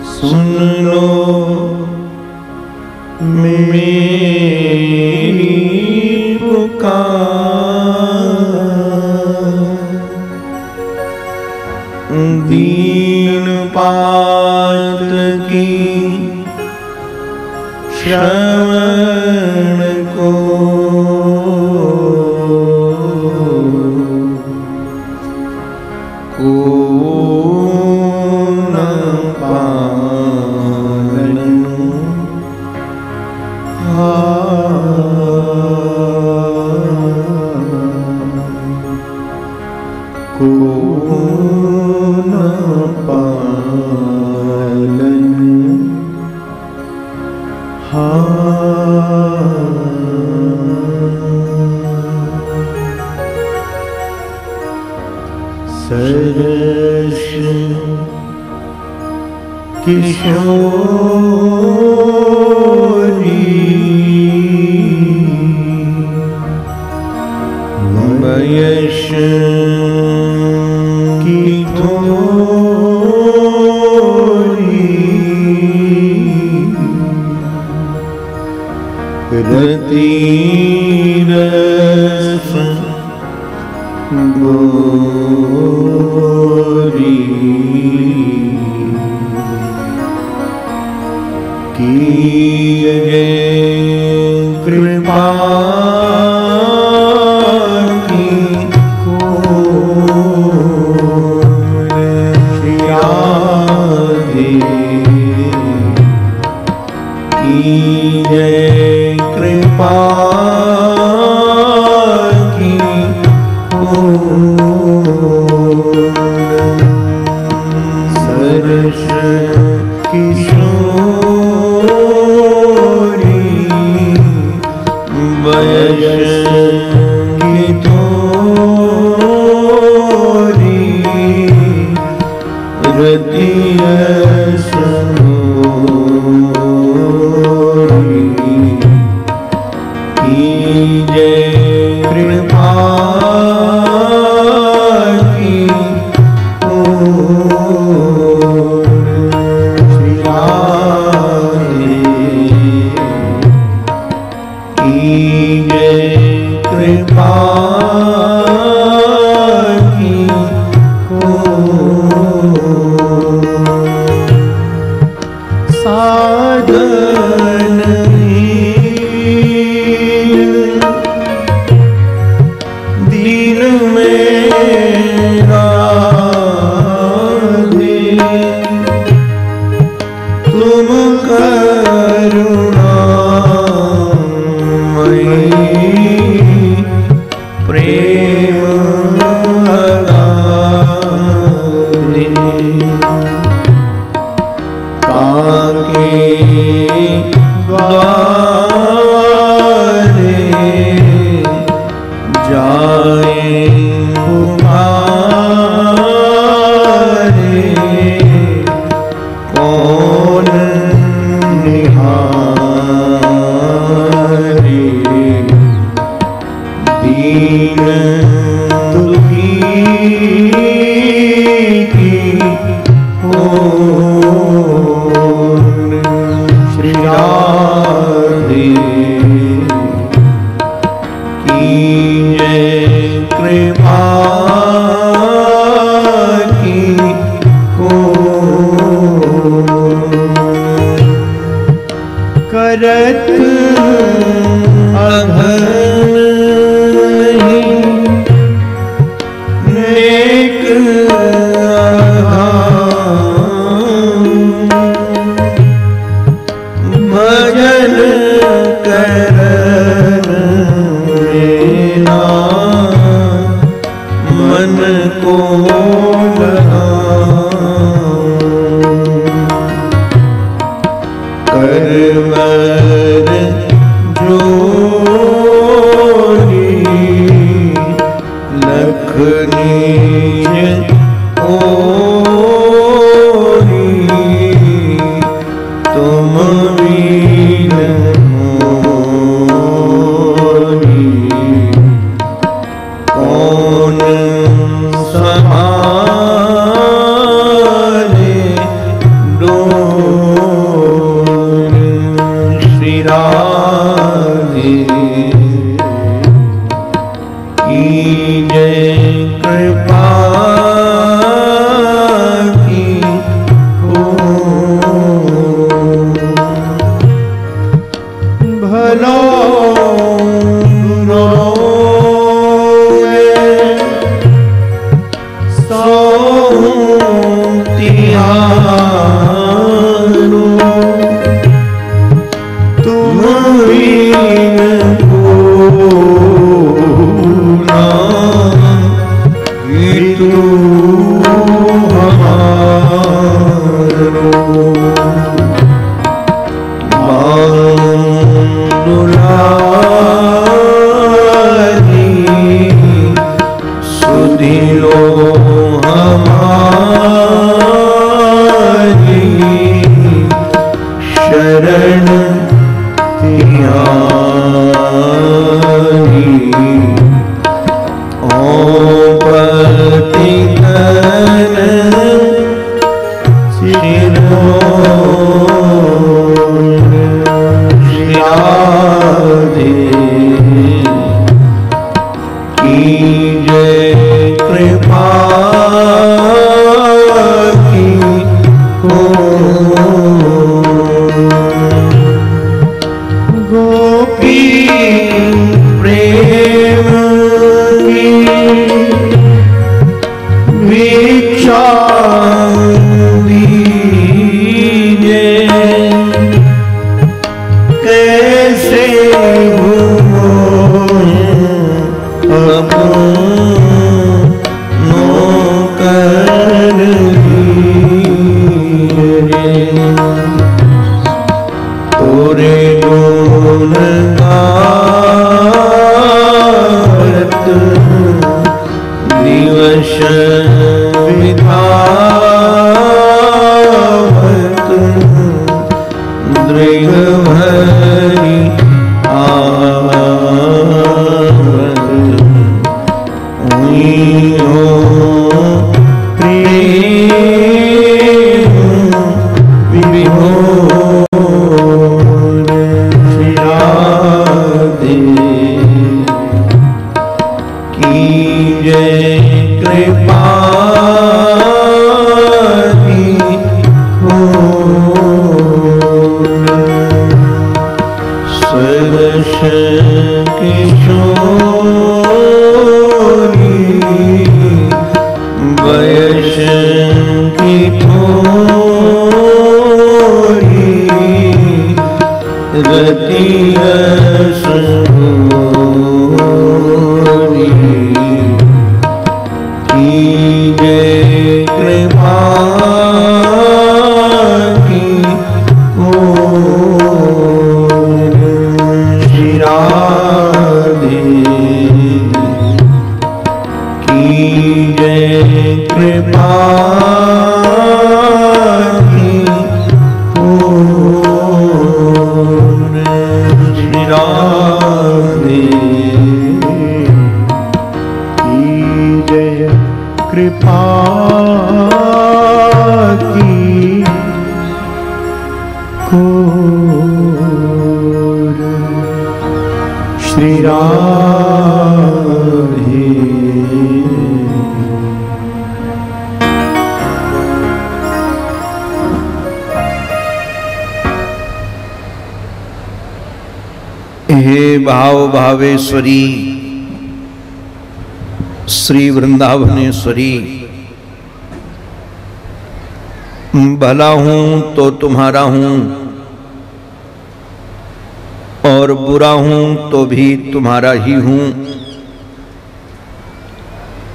सुन लो मेरी पुकार, दीन पात की श्रवण को सरस किशोरी वयस की थोरी रति रस गोरी कीजिए कृपा की को कीजिए कृपा सरस किशोरी वयस की थोरी रति रस गोरी कीजिए कृपा साधन दीन मेरा दे तुम करुणा मई कृपा की को करत अघन नेक भजन करन लेना मन को करवर जोरी लख नीज ओरी तुम वीन मोरी कौन समारे डोर श्री राधे की जय कृपा की को भलो तुम वीन को ना तू हमारो बांदुलारी सुधिलो हमारी शरण तिहारी ओ पतितन चिरोन श्री राधे की जय कृपा की को गोपी प्रेम की भिक्षा दीजे कैसे घूमो अपनो कर लीजे तोरे गुण गात दिवस विधावत दृढ़ भरी आवत हो प्रेम विभोर श्री राधे की जय कृपा की को सरस किशोरी वयस की थोरी रति रस भोरी की जय कृपा की को श्री राधे की जय कृपा की को श्री राधे की जय कृपा की को श्री राधे। हे भाव भावेश्वरी श्री वृंदावनेश्वरी, भला हूं तो तुम्हारा हूं और बुरा हूं तो भी तुम्हारा ही हूं।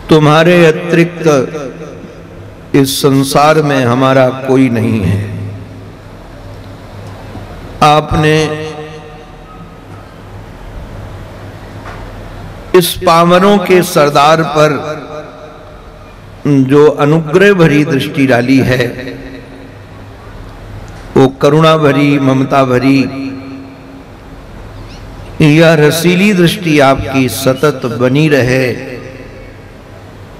तुम्हारे अतिरिक्त इस संसार में हमारा कोई नहीं है। आपने इस पामरों के सरदार पर जो अनुग्रह भरी दृष्टि डाली है, वो करुणा भरी, ममता भरी, यह रसीली दृष्टि आपकी सतत बनी रहे,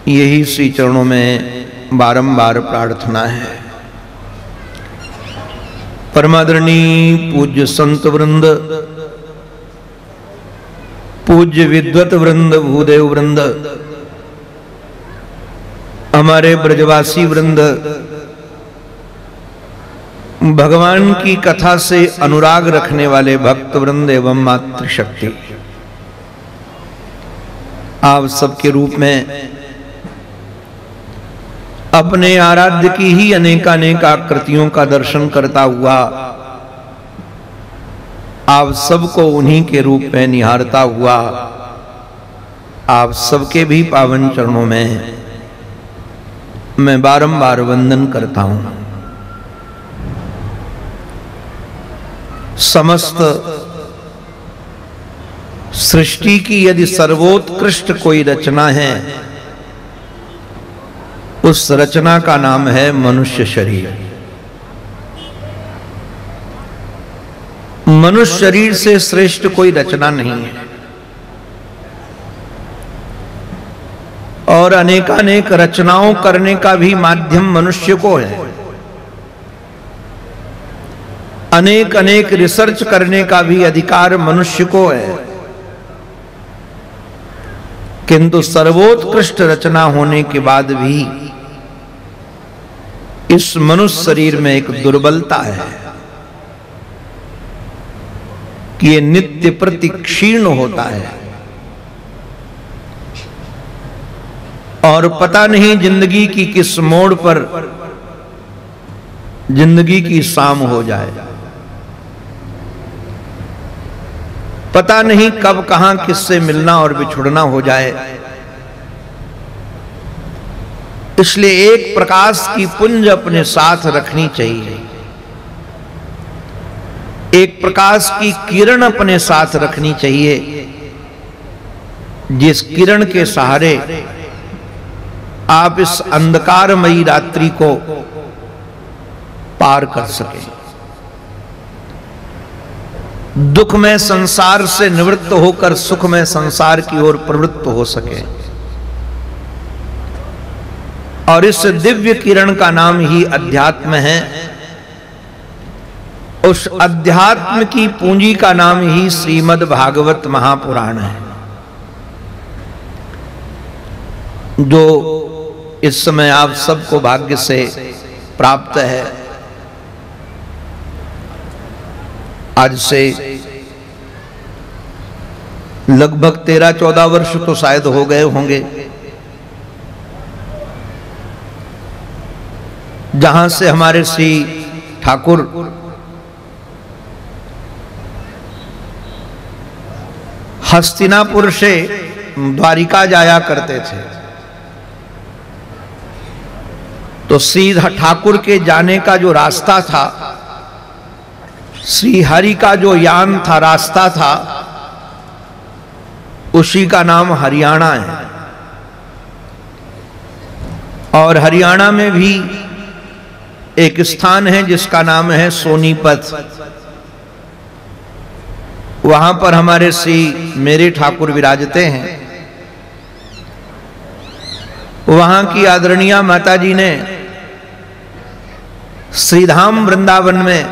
यही श्री चरणों में बारंबार प्रार्थना है। परमादरणीय पूज्य संत वृंद, पूज्य विद्वत वृंद, भूदेव वृंद, हमारे ब्रजवासी वृंद, भगवान की कथा से अनुराग रखने वाले भक्त वृंद एवं मातृशक्ति, आप सबके रूप में अपने आराध्य की ही अनेकानेक आकृतियों का दर्शन करता हुआ आप सबको उन्हीं के रूप में निहारता हुआ आप सबके भी पावन चरणों में मैं बारंबार वंदन करता हूं। समस्त सृष्टि की यदि सर्वोत्कृष्ट कोई रचना है, उस रचना का नाम है मनुष्य शरीर। मनुष्य शरीर से श्रेष्ठ कोई रचना नहीं है और अनेकानेक रचनाओं करने का भी माध्यम मनुष्य को है। अनेक अनेक रिसर्च करने का भी अधिकार मनुष्य को है, किंतु सर्वोत्कृष्ट रचना होने के बाद भी इस मनुष्य शरीर में एक दुर्बलता है कि ये नित्य प्रति क्षीण होता है और पता नहीं जिंदगी की किस मोड़ पर जिंदगी की शाम हो जाए, पता नहीं कब कहां किससे मिलना और बिछुड़ना हो जाए। इसलिए एक प्रकाश की पुंज अपने साथ रखनी चाहिए, एक प्रकाश की किरण अपने साथ रखनी चाहिए, जिस किरण के सहारे आप इस अंधकारमयी रात्रि को पार कर सके, दुखमय संसार से निवृत्त होकर सुखमय संसार की ओर प्रवृत्त हो सके। और इस दिव्य किरण का नाम ही अध्यात्म है। उस अध्यात्म की पूंजी का नाम ही श्रीमद् भागवत महापुराण है, जो इस समय आप सबको भाग्य से प्राप्त है। आज से लगभग 13-14 वर्ष तो शायद हो गए होंगे जहां से हमारे श्री ठाकुर हस्तिनापुर से द्वारिका जाया करते थे। तो श्री ठाकुर के जाने का जो रास्ता था, श्री हरि का जो यान था, रास्ता था, उसी का नाम हरियाणा है। और हरियाणा में भी एक स्थान है जिसका नाम है सोनीपत। वहां पर हमारे श्री मेरे ठाकुर विराजते हैं। वहां की आदरणीय माता जी ने श्रीधाम वृंदावन में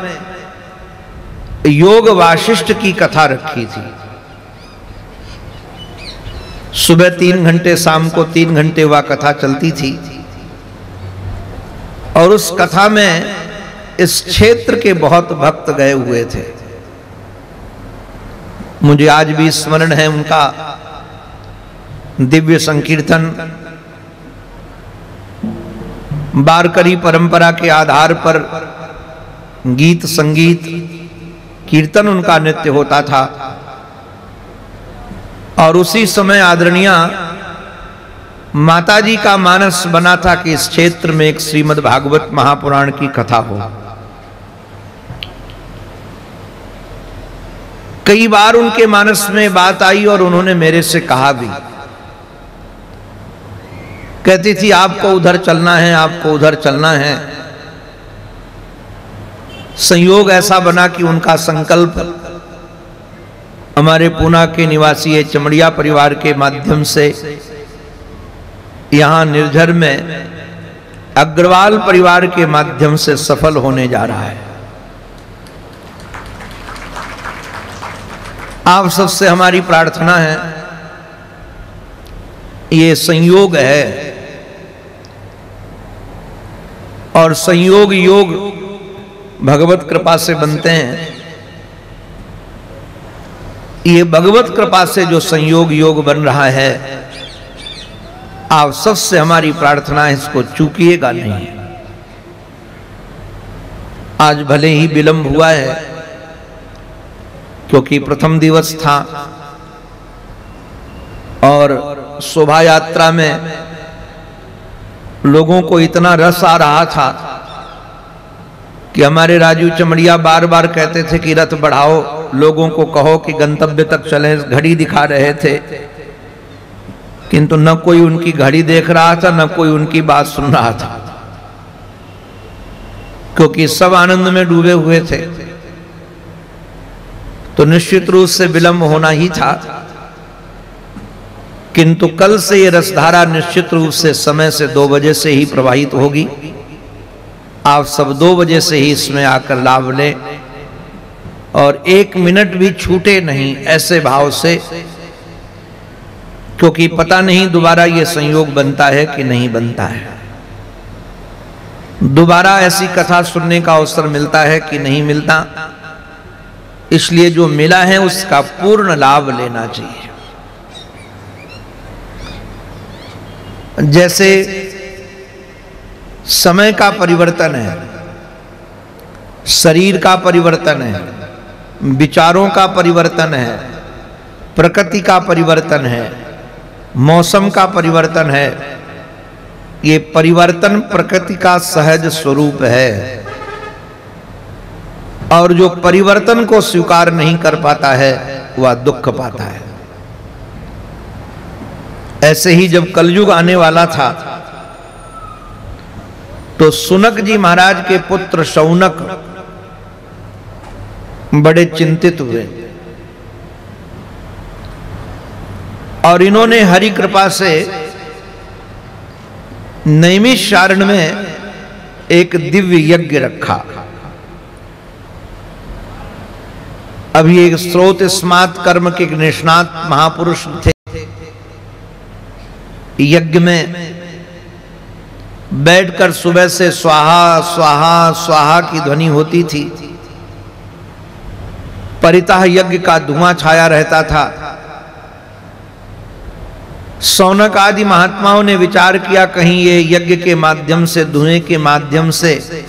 योग वाशिष्ठ की कथा रखी थी। सुबह 3 घंटे, शाम को 3 घंटे वह कथा चलती थी। और उस कथा में इस क्षेत्र के बहुत भक्त गए हुए थे। मुझे आज भी स्मरण है उनका दिव्य संकीर्तन। वारकरी परंपरा के आधार पर गीत संगीत कीर्तन उनका नृत्य होता था। और उसी समय आदरणीय माताजी का मानस बना था कि इस क्षेत्र में एक श्रीमद् भागवत महापुराण की कथा हो। कई बार उनके मानस में बात आई और उन्होंने मेरे से कहा भी, कहती थी आपको उधर चलना है, आपको उधर चलना है। संयोग ऐसा बना कि उनका संकल्प हमारे पूना के निवासी चमड़िया परिवार के माध्यम से यहां निर्झर में अग्रवाल परिवार के माध्यम से सफल होने जा रहा है। आप सबसे हमारी प्रार्थना है, ये संयोग है और संयोग योग भगवत कृपा से बनते हैं। ये भगवत कृपा से जो संयोग योग बन रहा है, आप सबसे हमारी प्रार्थना है इसको चूकिएगा नहीं। आज भले ही विलंब हुआ है क्योंकि प्रथम दिवस था और शोभा यात्रा में लोगों को इतना रस आ रहा था कि हमारे राजू चमड़िया बार बार कहते थे कि रथ बढ़ाओ, लोगों को कहो कि गंतव्य तक चलें। घड़ी दिखा रहे थे किंतु न कोई उनकी घड़ी देख रहा था, न कोई उनकी बात सुन रहा था, क्योंकि सब आनंद में डूबे हुए थे। तो निश्चित रूप से विलंब होना ही था, किंतु कल से ये रसधारा निश्चित रूप से समय से 2 बजे से ही प्रवाहित होगी। आप सब 2 बजे से ही इसमें आकर लाभ लें और 1 मिनट भी छूटे नहीं, ऐसे भाव से, क्योंकि पता नहीं दोबारा ये संयोग बनता है कि नहीं बनता है, दोबारा ऐसी कथा सुनने का अवसर मिलता है कि नहीं मिलता। इसलिए जो मिला है उसका पूर्ण लाभ लेना चाहिए। जैसे समय का परिवर्तन है, शरीर का परिवर्तन है, विचारों का परिवर्तन है, प्रकृति का परिवर्तन है, मौसम का परिवर्तन है, ये परिवर्तन प्रकृति का सहज स्वरूप है। और जो परिवर्तन को स्वीकार नहीं कर पाता है वह दुख पाता है। ऐसे ही जब कलयुग आने वाला था तो सुनक जी महाराज के पुत्र शौनक बड़े चिंतित हुए और इन्होंने हरि कृपा से नैमिषारण्य में एक दिव्य यज्ञ रखा। अभी एक स्रोत स्मार्त कर्म के निष्णात महापुरुष थे। यज्ञ में बैठकर सुबह से स्वाहा स्वाहा स्वाहा की ध्वनि होती थी। परितः यज्ञ का धुआं छाया रहता था। शौनक आदि महात्माओं ने विचार किया कहीं ये यज्ञ के माध्यम से, धुएं के माध्यम से,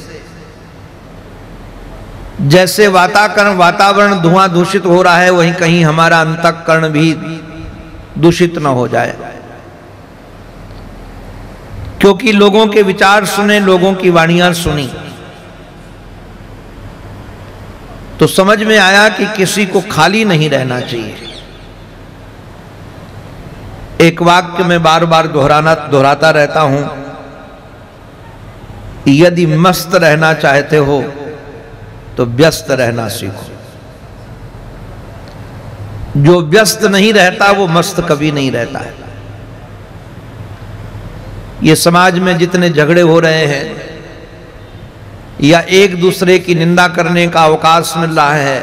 जैसे वातावरण धुआं दूषित हो रहा है, वहीं कहीं हमारा अंतःकरण भी दूषित न हो जाए। क्योंकि लोगों के विचार सुने, लोगों की वाणियां सुनी, तो समझ में आया कि किसी को खाली नहीं रहना चाहिए। एक वाक्य में बार बार दोहराता रहता हूं, यदि मस्त रहना चाहते हो तो व्यस्त रहना सीखो। जो व्यस्त नहीं रहता वो मस्त कभी नहीं रहता है। ये समाज में जितने झगड़े हो रहे हैं या एक दूसरे की निंदा करने का अवकाश मिल रहा है,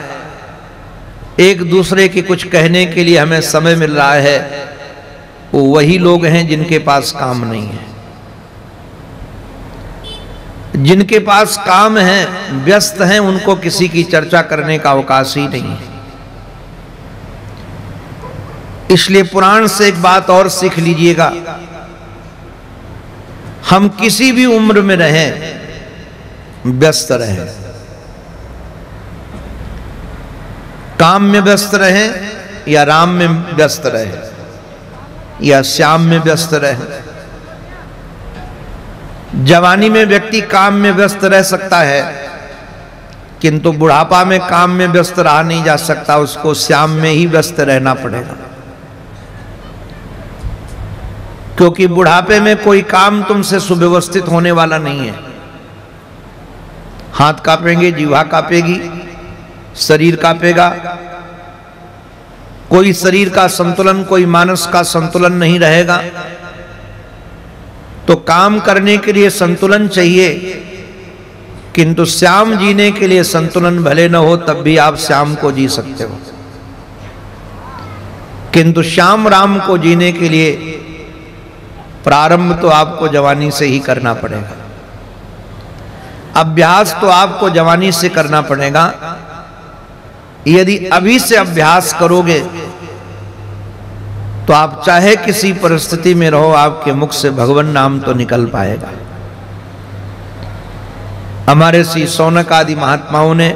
एक दूसरे के कुछ कहने के लिए हमें समय मिल रहा है, वो वही लोग हैं जिनके पास काम नहीं है। जिनके पास काम है, व्यस्त हैं, उनको किसी की चर्चा करने का अवकाश ही नहीं है। इसलिए पुराण से एक बात और सीख लीजिएगा, हम किसी भी उम्र में रहें, व्यस्त रहें, काम में व्यस्त रहें या राम में व्यस्त रहें या श्याम में व्यस्त रहें। जवानी में व्यक्ति काम में व्यस्त रह सकता है, किंतु बुढ़ापा में काम में व्यस्त रहा नहीं जा सकता, उसको श्याम में ही व्यस्त रहना पड़ेगा। क्योंकि बुढ़ापे में कोई काम तुमसे सुव्यवस्थित होने वाला नहीं है। हाथ कांपेंगे, जीवा कांपेगी, शरीर कांपेगा, कोई शरीर का संतुलन, कोई मानस का संतुलन नहीं रहेगा। तो काम करने के लिए संतुलन चाहिए, किंतु श्याम जीने के लिए संतुलन भले न हो तब भी आप श्याम को जी सकते हो, किंतु श्याम राम को जीने के लिए प्रारंभ तो आपको जवानी से ही करना पड़ेगा। अभ्यास तो आपको जवानी से करना पड़ेगा। यदि अभी से अभ्यास करोगे तो आप चाहे किसी परिस्थिति में रहो, आपके मुख से भगवान नाम तो निकल पाएगा। हमारे श्री शौनक आदि महात्माओं ने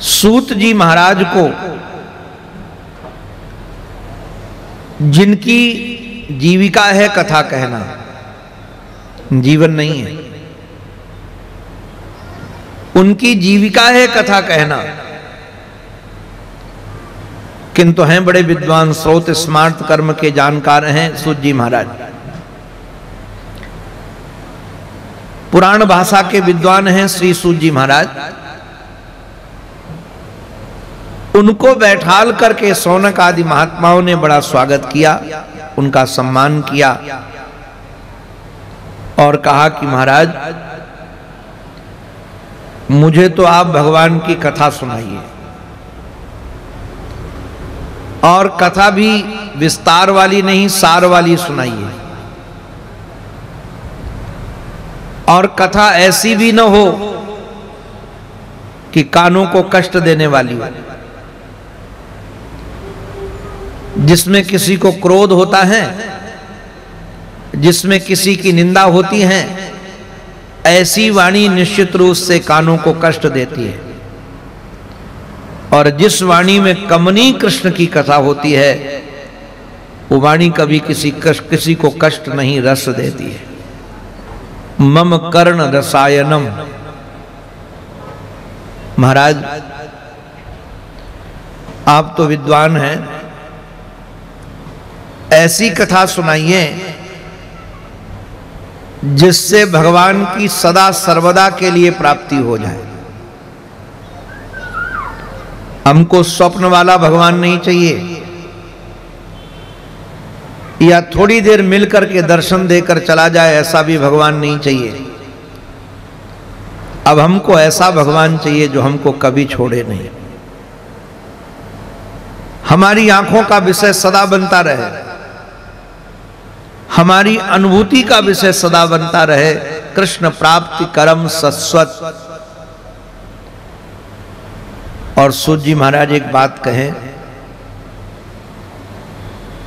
सूत जी महाराज को, जिनकी जीविका है कथा कहना, जीवन नहीं है, उनकी जीविका है कथा कहना, किंतु हैं बड़े विद्वान, स्रोत स्मार्त कर्म के जानकार हैं सूत जी महाराज। पुराण भाषा के विद्वान हैं श्री सूत जी महाराज। उनको बैठाल करके शौनक आदि महात्माओं ने बड़ा स्वागत किया, उनका सम्मान किया और कहा कि महाराज मुझे तो आप भगवान की कथा सुनाइए, और कथा भी विस्तार वाली नहीं, सार वाली सुनाइए, और कथा ऐसी भी न हो कि कानों को कष्ट देने वाली हो, जिसमें किसी को क्रोध होता है, जिसमें किसी की निंदा होती है, ऐसी वाणी निश्चित रूप से कानों को कष्ट देती है। और जिस वाणी में कमनी कृष्ण की कथा होती है, वो वाणी कभी किसी को कष्ट नहीं, रस देती है। मम कर्ण रसायनम। महाराज आप तो विद्वान हैं, ऐसी कथा सुनाइए जिससे भगवान की सदा सर्वदा के लिए प्राप्ति हो जाए। हमको स्वप्न वाला भगवान नहीं चाहिए, या थोड़ी देर मिलकर के दर्शन देकर चला जाए, ऐसा भी भगवान नहीं चाहिए। अब हमको ऐसा भगवान चाहिए जो हमको कभी छोड़े नहीं, हमारी आंखों का विषय सदा बनता रहे, हमारी अनुभूति का विषय सदा बनता रहे। कृष्ण प्राप्ति करम सस्वत। और सूत जी महाराज एक बात कहें,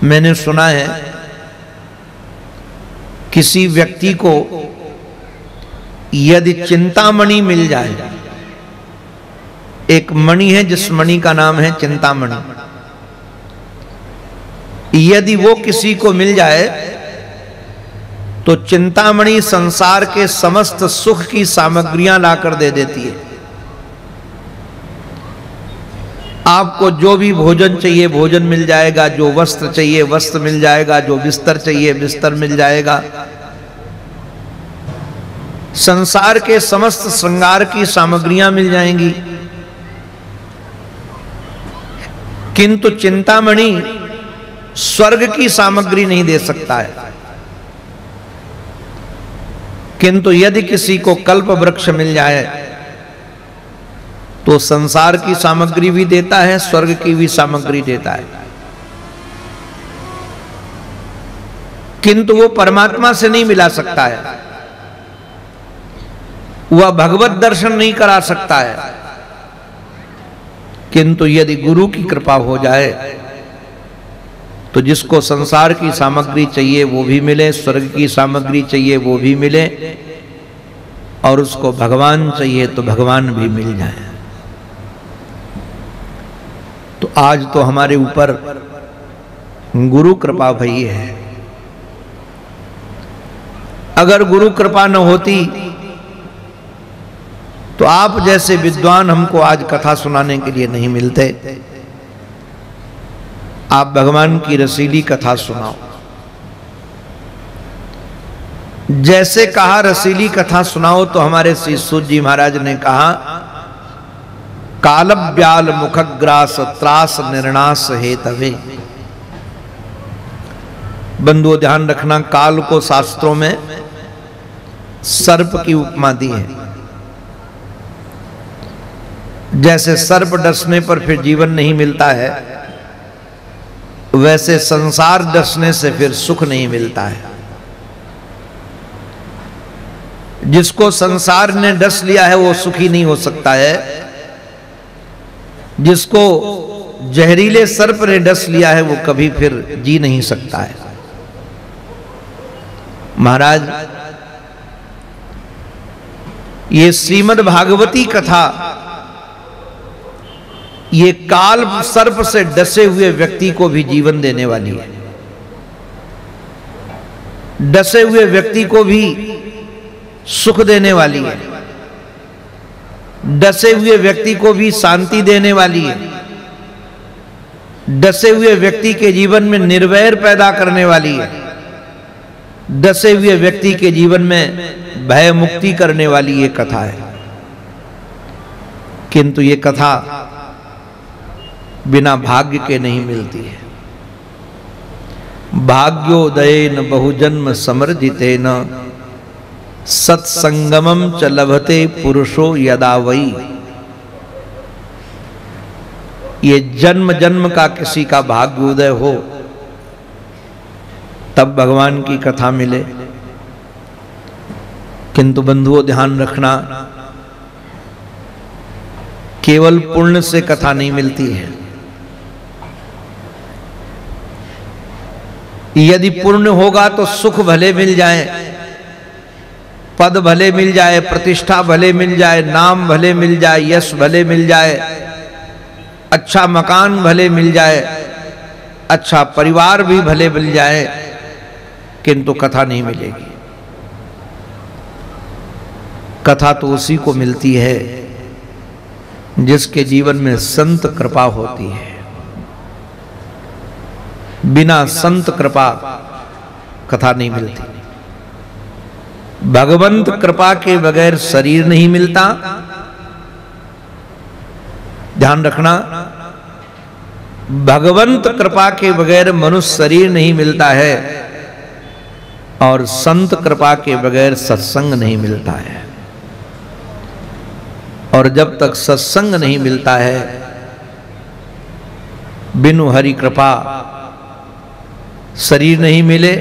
मैंने सुना है किसी व्यक्ति को यदि चिंतामणि मिल जाए, एक मणि है जिस मणि का नाम है चिंतामणि, यदि वो किसी को मिल जाए तो चिंतामणि संसार के समस्त सुख की सामग्रियां लाकर दे देती है। आपको जो भी भोजन चाहिए भोजन मिल जाएगा, जो वस्त्र चाहिए वस्त्र मिल जाएगा, जो बिस्तर चाहिए बिस्तर मिल जाएगा। संसार के समस्त श्रृंगार की सामग्रियां मिल जाएंगी, किंतु चिंतामणि स्वर्ग की सामग्री नहीं दे सकता है। किंतु यदि किसी को कल्प वृक्ष मिल जाए तो संसार की सामग्री भी देता है, स्वर्ग की भी सामग्री देता है। किंतु वो परमात्मा से नहीं मिला सकता है, वह भगवत दर्शन नहीं करा सकता है। किंतु यदि गुरु की कृपा हो जाए तो जिसको संसार की सामग्री चाहिए वो भी मिले, स्वर्ग की सामग्री चाहिए वो भी मिले, और उसको भगवान चाहिए तो भगवान भी मिल जाए। तो आज तो हमारे ऊपर गुरु कृपा भई है। अगर गुरु कृपा न होती तो आप जैसे विद्वान हमको आज कथा सुनाने के लिए नहीं मिलते। आप भगवान की रसीली कथा सुनाओ। जैसे कहा रसीली कथा सुनाओ, तो हमारे श्री सूत जी महाराज ने कहा, काल ब्याल मुखग्रास त्रास निर्णास हेतवे। बंधुओं ध्यान रखना, काल को शास्त्रों में सर्प की उपमा दी है। जैसे सर्प डसने पर फिर जीवन नहीं मिलता है, वैसे संसार डसने से फिर सुख नहीं मिलता है। जिसको संसार ने डस लिया है वो सुखी नहीं हो सकता है। जिसको जहरीले सर्प ने डस लिया है वो कभी फिर जी नहीं सकता है। महाराज, ये श्रीमद् भागवती कथा ये काल सर्प से डसे हुए व्यक्ति को भी जीवन देने वाली है। डसे हुए व्यक्ति को भी सुख देने वाली है। डसे हुए व्यक्ति को भी शांति देने वाली है। डसे हुए व्यक्ति के जीवन में निर्वैर पैदा करने वाली है। डसे हुए व्यक्ति के जीवन में भय मुक्ति करने वाली ये कथा है। किंतु ये कथा बिना भाग्य के नहीं मिलती है। भाग्योदयेन बहुजन्म समर्जितेन सत्संगमम च लभते पुरुषो यदा वै। ये जन्म जन्म का किसी का भाग्योदय हो तब भगवान की कथा मिले। किंतु बंधुओं ध्यान रखना, केवल पुण्य से कथा नहीं मिलती है। यदि पुण्य होगा तो सुख भले मिल जाए, पद भले मिल जाए, प्रतिष्ठा भले मिल जाए, नाम भले मिल जाए, यश भले मिल जाए, अच्छा मकान भले मिल जाए, अच्छा परिवार भी भले मिल जाए, किंतु कथा नहीं मिलेगी। कथा तो उसी को मिलती है जिसके जीवन में संत कृपा होती है। बिना संत कृपा कथा नहीं मिलती। भगवंत कृपा के बगैर शरीर नहीं मिलता। ध्यान रखना, भगवंत कृपा के बगैर मनुष्य शरीर नहीं मिलता है, और संत कृपा के बगैर सत्संग नहीं मिलता है। और जब तक सत्संग नहीं मिलता है, बिनु हरि कृपा शरीर नहीं मिले,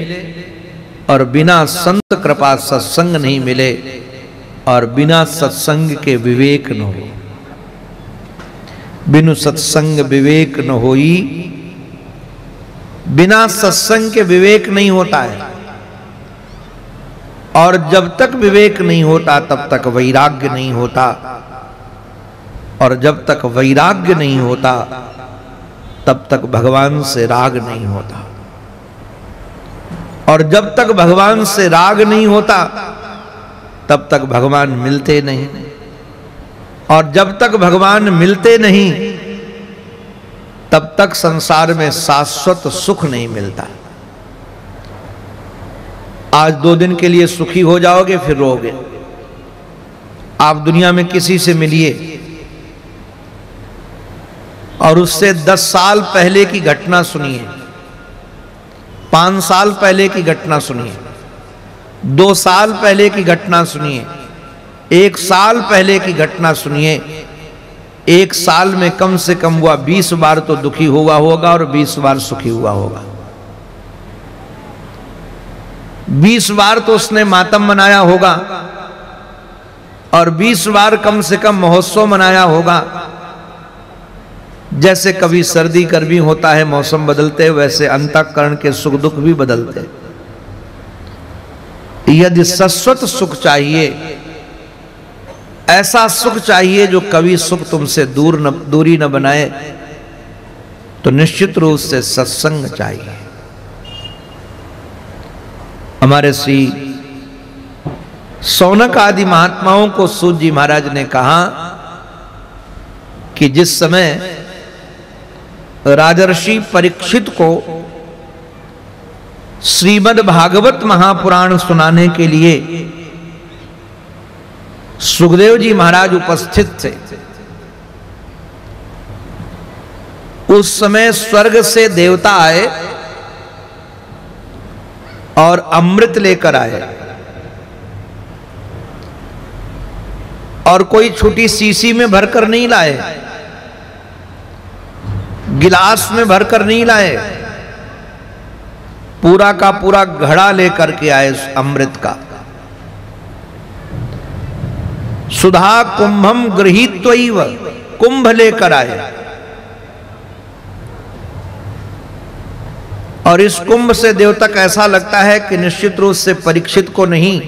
और बिना संत कृपा सत्संग नहीं मिले, और बिना सत्संग के विवेक न हो। बिनु सत्संग विवेक न होई। बिना सत्संग के विवेक नहीं होता है, और जब तक विवेक नहीं होता तब तक वैराग्य नहीं होता, और जब तक वैराग्य नहीं होता तब तक भगवान से राग नहीं होता, और जब तक भगवान से राग नहीं होता तब तक भगवान मिलते नहीं, और जब तक भगवान मिलते नहीं तब तक संसार में शाश्वत सुख नहीं मिलता। आज 2 दिन के लिए सुखी हो जाओगे, फिर रोगे। आप दुनिया में किसी से मिलिए और उससे 10 साल पहले की घटना सुनिए, 5 साल पहले की घटना सुनिए, 2 साल पहले की घटना सुनिए, 1 साल पहले की घटना सुनिए। 1 साल में कम से कम हुआ 20 बार तो दुखी हुआ होगा और 20 बार सुखी हुआ होगा। 20 बार तो उसने मातम मनाया होगा और 20 बार कम से कम महोत्सव मनाया होगा। जैसे कभी सर्दी गर्मी होता है, मौसम बदलते, वैसे अंतःकरण के सुख दुख भी बदलते। यदि शाश्वत सुख चाहिए, ऐसा सुख चाहिए जो कभी सुख तुमसे दूरी न बनाए, तो निश्चित रूप से सत्संग चाहिए। हमारे श्री सौनक आदि महात्माओं को सूत जी महाराज ने कहा कि जिस समय राजर्षि परीक्षित को श्रीमद् भागवत महापुराण सुनाने के लिए सुखदेव जी महाराज उपस्थित थे, उस समय स्वर्ग से देवता आए और अमृत लेकर आए, और कोई छोटी शीशी में भरकर नहीं लाए, गिलास में भरकर नहीं लाए, पूरा का पूरा घड़ा लेकर के आए अमृत का। सुधा कुंभम गृहीत्वैव, कुंभ लेकर आए, और इस कुंभ से देवतक ऐसा लगता है कि निश्चित रूप से परीक्षित को नहीं,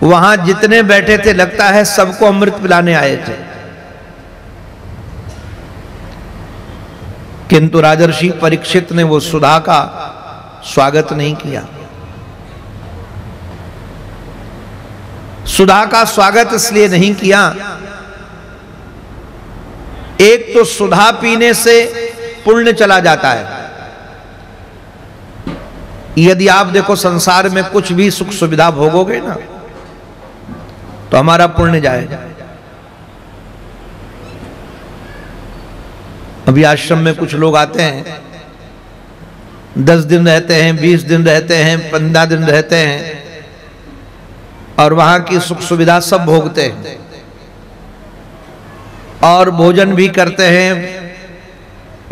वहां जितने बैठे थे लगता है सबको अमृत पिलाने आए थे। किंतु राजर्षि परीक्षित ने वो सुधा का स्वागत नहीं किया। सुधा का स्वागत इसलिए नहीं किया, एक तो सुधा पीने से पुण्य चला जाता है। यदि आप देखो संसार में कुछ भी सुख सुविधा भोगोगे ना, तो हमारा पुण्य जाएगा। अभी आश्रम में कुछ लोग आते हैं, 10 दिन रहते हैं, 20 दिन रहते हैं, 15 दिन रहते हैं, और वहां की सुख सुविधा सब भोगते हैं और भोजन भी करते हैं,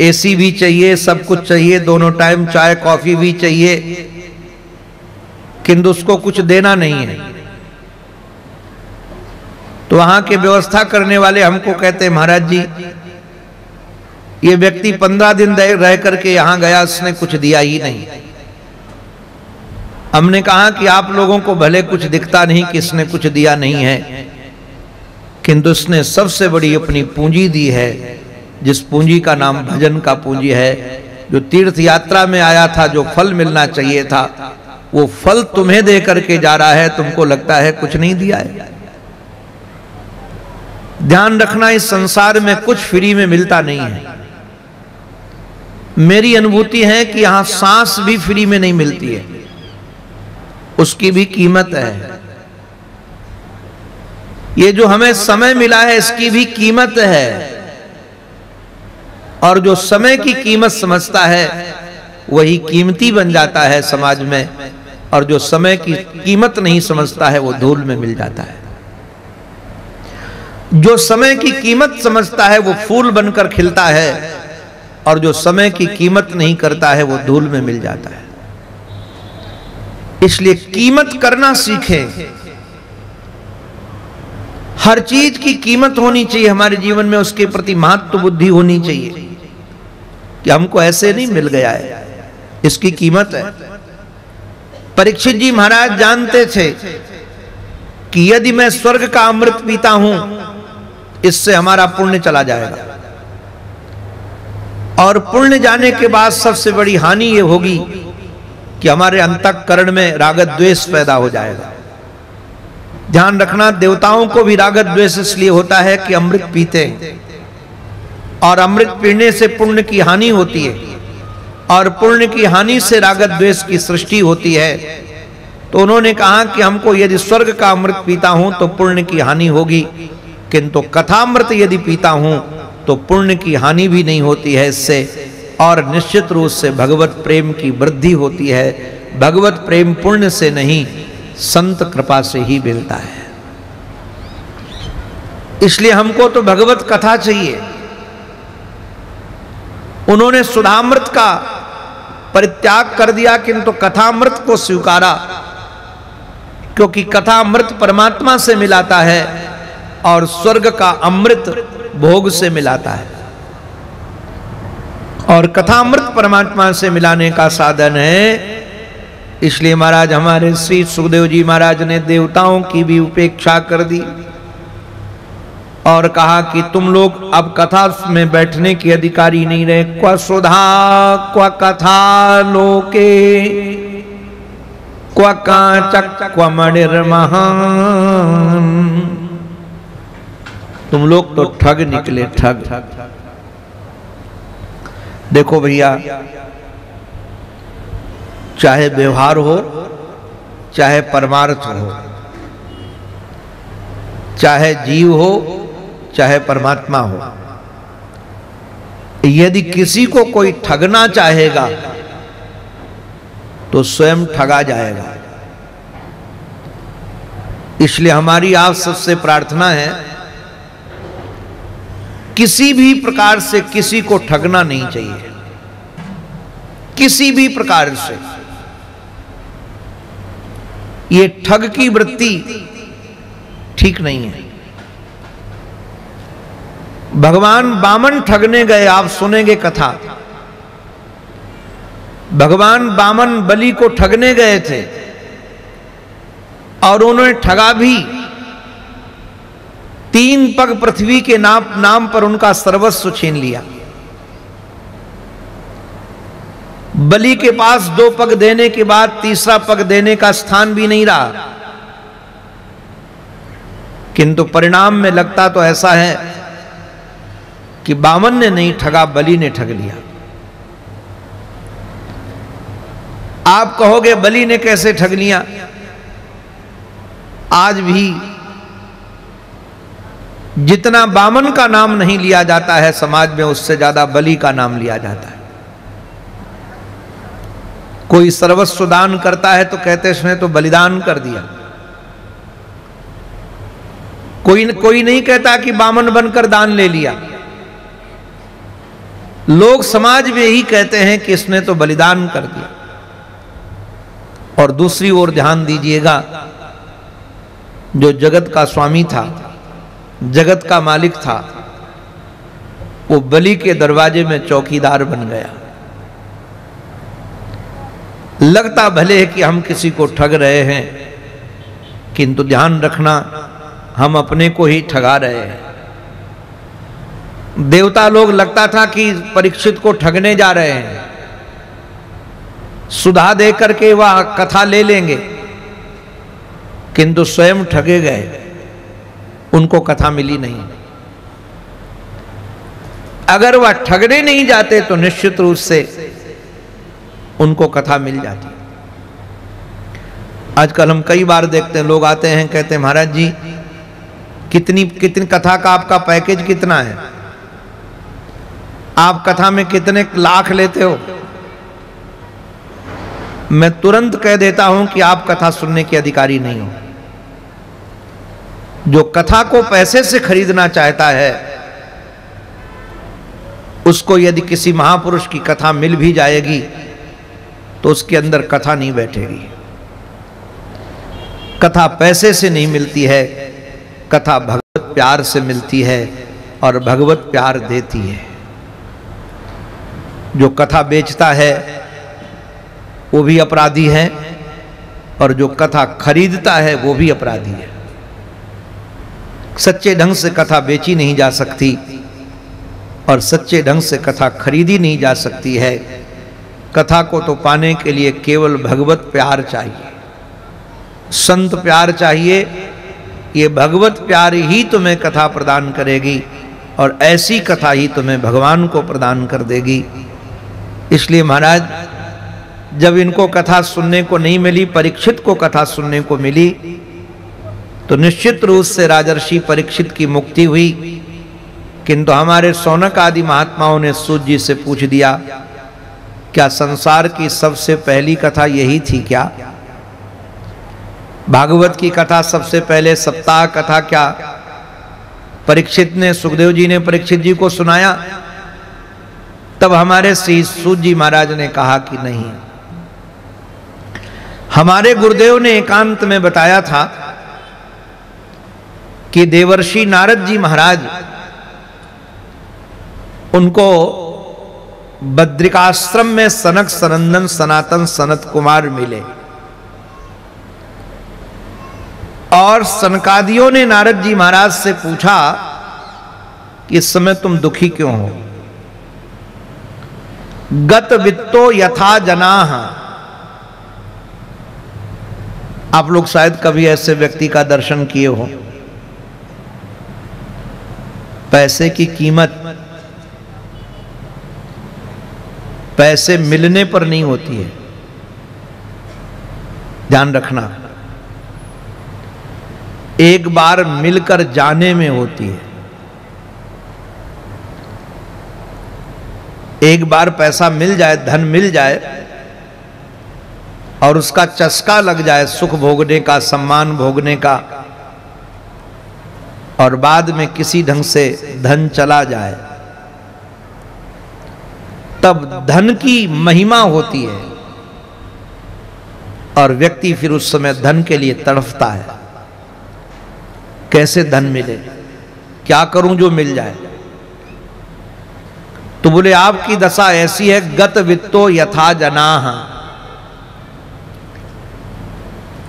एसी भी चाहिए, सब कुछ चाहिए, दोनों टाइम चाय कॉफी भी चाहिए, किंतु उसको कुछ देना नहीं है। तो वहां के व्यवस्था करने वाले हमको कहते हैं, महाराज जी ये व्यक्ति 15 दिन रह करके यहां गया, उसने कुछ दिया ही नहीं। हमने कहा कि आप लोगों को भले कुछ दिखता नहीं कि इसने कुछ दिया नहीं है, किंतु उसने सबसे बड़ी अपनी पूंजी दी है, जिस पूंजी का नाम भजन का पूंजी है। जो तीर्थ यात्रा में आया था, जो फल मिलना चाहिए था, वो फल तुम्हें दे करके जा रहा है, तुमको लगता है कुछ नहीं दिया है। ध्यान रखना, इस संसार में कुछ फ्री में मिलता नहीं है। मेरी अनुभूति है कि यहां सांस भी फ्री में नहीं मिलती है, उसकी भी कीमत है। ये जो हमें समय मिला है, इसकी भी कीमत है, और जो समय की कीमत समझता है वही कीमती बन जाता है समाज में, और जो समय की कीमत नहीं समझता है वो धूल में मिल जाता है। जो समय की कीमत समझता है वो फूल बनकर खिलता है, और जो समय की कीमत नहीं करता है वो धूल में मिल जाता है। इसलिए कीमत करना सीखें। हर चीज की कीमत होनी चाहिए हमारे जीवन में, उसके प्रति महत्व बुद्धि होनी चाहिए कि हमको ऐसे नहीं मिल गया है, इसकी कीमत है। परीक्षित जी महाराज जानते थे कि यदि मैं स्वर्ग का अमृत पीता हूं, इससे हमारा पुण्य चला जाएगा, और पुण्य जाने के बाद सबसे बड़ी हानि यह होगी कि हमारे अंतःकरण में रागत द्वेष पैदा हो जाएगा। ध्यान रखना, देवताओं को भी रागत द्वेष इसलिए होता है कि अमृत पीते हैं, और अमृत पीने से पुण्य की हानि होती है, और पुण्य की हानि से रागत द्वेष की सृष्टि होती है। तो उन्होंने कहा कि हमको यदि स्वर्ग का अमृत पीता हूं तो पुण्य की हानि होगी, किंतु कथामृत यदि पीता हूं तो पुण्य की हानि भी नहीं होती है इससे, और निश्चित रूप से भगवत प्रेम की वृद्धि होती है। भगवत प्रेम पुण्य से नहीं, संत कृपा से ही मिलता है। इसलिए हमको तो भगवत कथा चाहिए। उन्होंने सुधामृत का परित्याग कर दिया, किंतु कथामृत को स्वीकारा, क्योंकि कथामृत परमात्मा से मिलाता है और स्वर्ग का अमृत भोग से मिलाता है, और कथामृत परमात्मा से मिलाने का साधन है। इसलिए महाराज हमारे श्री सुखदेव जी महाराज ने देवताओं की भी उपेक्षा कर दी और कहा कि तुम लोग अब कथा में बैठने के अधिकारी नहीं रहे। क्व सुधा क्व कथा लोके क्व कांचक क्व मणिर्महान। तुम लोग तो ठग निकले, ठग। देखो भैया, चाहे व्यवहार हो, चाहे परमार्थ हो, चाहे जीव हो, चाहे परमात्मा हो, यदि किसी को कोई ठगना चाहेगा तो स्वयं ठगा जाएगा। इसलिए हमारी आप सबसे प्रार्थना है, किसी भी प्रकार से किसी को ठगना नहीं चाहिए, किसी भी प्रकार से। ये ठग की वृत्ति ठीक नहीं है। भगवान बामन ठगने गए, आप सुनेंगे कथा। भगवान बामन बलि को ठगने गए थे और उन्होंने ठगा भी। 3 पग पृथ्वी के नाम पर उनका सर्वस्व छीन लिया। बलि के पास 2 पग देने के बाद तीसरा पग देने का स्थान भी नहीं रहा, किंतु परिणाम में लगता तो ऐसा है कि बामन ने नहीं ठगा, बलि ने ठग लिया। आप कहोगे बलि ने कैसे ठग लिया? आज भी जितना बामन का नाम नहीं लिया जाता है समाज में, उससे ज्यादा बलि का नाम लिया जाता है। कोई सर्वस्व दान करता है तो कहते इसने तो बलिदान कर दिया। कोई नहीं कहता कि बामन बनकर दान ले लिया। लोग समाज में ही कहते हैं कि इसने तो बलिदान कर दिया। और दूसरी ओर ध्यान दीजिएगा, जो जगत का स्वामी था, जगत का मालिक था, वो बलि के दरवाजे में चौकीदार बन गया। लगता भले है कि हम किसी को ठग रहे हैं, किंतु ध्यान रखना हम अपने को ही ठगा रहे हैं। देवता लोग लगता था कि परीक्षित को ठगने जा रहे हैं, सुधा दे करके वह कथा ले लेंगे, किंतु स्वयं ठगे गए, उनको कथा मिली नहीं। अगर वह ठगने नहीं जाते तो निश्चित रूप से उनको कथा मिल जाती। आजकल हम कई बार देखते हैं, लोग आते हैं कहते हैं महाराज जी कितनी कथा का आपका पैकेज कितना है, आप कथा में कितने लाख लेते हो? मैं तुरंत कह देता हूं कि आप कथा सुनने के अधिकारी नहीं हो। जो कथा को पैसे से खरीदना चाहता है, उसको यदि किसी महापुरुष की कथा मिल भी जाएगी तो उसके अंदर कथा नहीं बैठेगी। कथा पैसे से नहीं मिलती है, कथा भगवत प्यार से मिलती है और भगवत प्यार देती है। जो कथा बेचता है वो भी अपराधी है और जो कथा खरीदता है वो भी अपराधी है। सच्चे ढंग से कथा बेची नहीं जा सकती और सच्चे ढंग से कथा खरीदी नहीं जा सकती है। कथा को तो पाने के लिए केवल भगवत प्यार चाहिए, संत प्यार चाहिए। ये भगवत प्यार ही तुम्हें कथा प्रदान करेगी और ऐसी कथा ही तुम्हें भगवान को प्रदान कर देगी। इसलिए महाराज जब इनको कथा सुनने को नहीं मिली, परीक्षित को कथा सुनने को मिली, तो निश्चित रूप से राजर्षि परीक्षित की मुक्ति हुई। किंतु हमारे सौनक आदि महात्माओं ने सूत जी से पूछ दिया, क्या संसार की सबसे पहली कथा यही थी क्या? भागवत की कथा सबसे पहले सप्ताह कथा क्या परीक्षित ने, सुखदेव जी ने परीक्षित जी को सुनाया? तब तब हमारे श्री सूत जी महाराज ने कहा कि नहीं, हमारे गुरुदेव ने एकांत में बताया था कि देवर्षि नारद जी महाराज उनको बद्रिकाश्रम में सनक सनंदन सनातन सनत कुमार मिले और सनकादियों ने नारद जी महाराज से पूछा कि इस समय तुम दुखी क्यों हो? गत वित्तो यथा जनाः। आप लोग शायद कभी ऐसे व्यक्ति का दर्शन किए हो। पैसे की कीमत पैसे मिलने पर नहीं होती है, ध्यान रखना, एक बार मिलकर जाने में होती है। एक बार पैसा मिल जाए, धन मिल जाए और उसका चस्का लग जाए सुख भोगने का, सम्मान भोगने का, और बाद में किसी ढंग से धन चला जाए, तब धन की महिमा होती है और व्यक्ति फिर उस समय धन के लिए तड़फता है। कैसे धन मिले, क्या करूं जो मिल जाए? तो बोले आपकी दशा ऐसी है, गत वित्तो यथा जनाः।